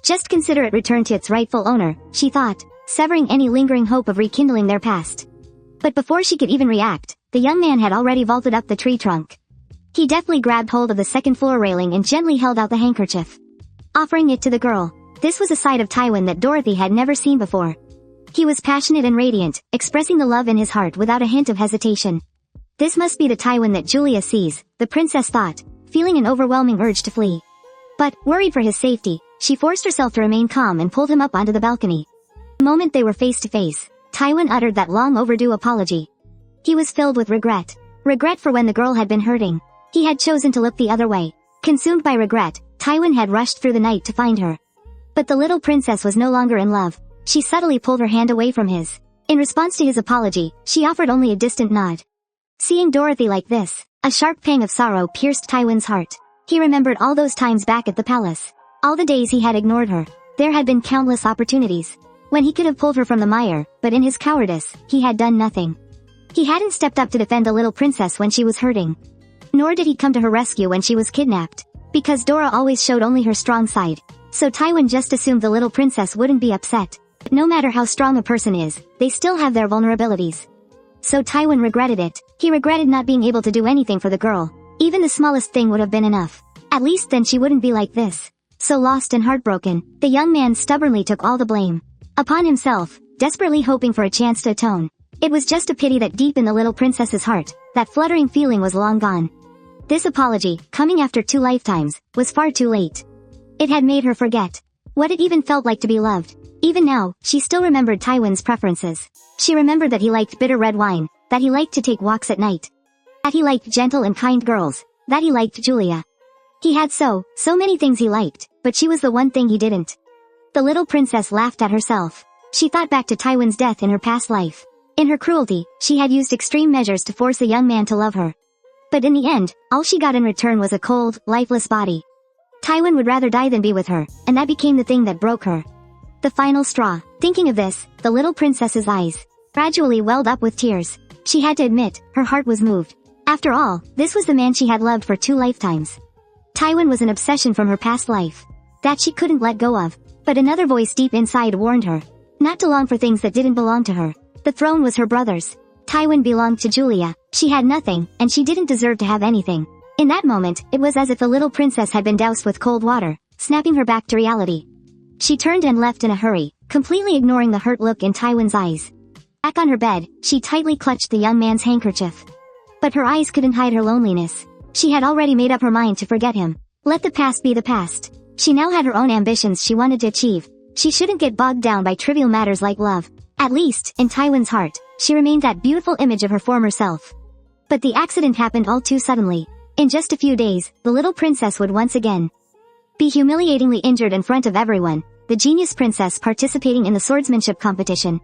Just consider it returned to its rightful owner, she thought, severing any lingering hope of rekindling their past. But before she could even react, the young man had already vaulted up the tree trunk. He deftly grabbed hold of the second-floor railing and gently held out the handkerchief, offering it to the girl. This was a side of Tywin that Dorothy had never seen before. He was passionate and radiant, expressing the love in his heart without a hint of hesitation. This must be the Tywin that Julia sees, the princess thought, feeling an overwhelming urge to flee. But, worried for his safety, she forced herself to remain calm and pulled him up onto the balcony. The moment they were face to face, Tywin uttered that long overdue apology. He was filled with regret. Regret for when the girl had been hurting. He had chosen to look the other way. Consumed by regret, Tywin had rushed through the night to find her. But the little princess was no longer in love. She subtly pulled her hand away from his. In response to his apology, she offered only a distant nod. Seeing Dorothy like this, a sharp pang of sorrow pierced Tywin's heart. He remembered all those times back at the palace. All the days he had ignored her. There had been countless opportunities when he could have pulled her from the mire, but in his cowardice, he had done nothing. He hadn't stepped up to defend the little princess when she was hurting. Nor did he come to her rescue when she was kidnapped. Because Dora always showed only her strong side. So Tywin just assumed the little princess wouldn't be upset. No matter how strong a person is, they still have their vulnerabilities. So Tywin regretted it. He regretted not being able to do anything for the girl. Even the smallest thing would have been enough. At least then she wouldn't be like this. So lost and heartbroken, the young man stubbornly took all the blame upon himself, desperately hoping for a chance to atone. It was just a pity that deep in the little princess's heart, that fluttering feeling was long gone. This apology, coming after 2 lifetimes, was far too late. It had made her forget what it even felt like to be loved. Even now, she still remembered Tywin's preferences. She remembered that he liked bitter red wine, that he liked to take walks at night, that he liked gentle and kind girls, that he liked Julia. He had so many things he liked, but she was the one thing he didn't. The little princess laughed at herself. She thought back to Tywin's death in her past life. In her cruelty, she had used extreme measures to force the young man to love her. But in the end, all she got in return was a cold, lifeless body. Tywin would rather die than be with her, and that became the thing that broke her. The final straw. Thinking of this, the little princess's eyes gradually welled up with tears. She had to admit, her heart was moved. After all, this was the man she had loved for 2 lifetimes. Tywin was an obsession from her past life that she couldn't let go of. But another voice deep inside warned her not to long for things that didn't belong to her. The throne was her brother's. Tywin belonged to Julia. She had nothing, and she didn't deserve to have anything. In that moment, it was as if the little princess had been doused with cold water, snapping her back to reality. She turned and left in a hurry, completely ignoring the hurt look in Tywin's eyes. Back on her bed, she tightly clutched the young man's handkerchief. But her eyes couldn't hide her loneliness. She had already made up her mind to forget him. Let the past be the past. She now had her own ambitions she wanted to achieve. She shouldn't get bogged down by trivial matters like love. At least, in Tywin's heart, she remained that beautiful image of her former self. But the accident happened all too suddenly. In just a few days, the little princess would once again be humiliatingly injured in front of everyone. The genius princess participating in the swordsmanship competition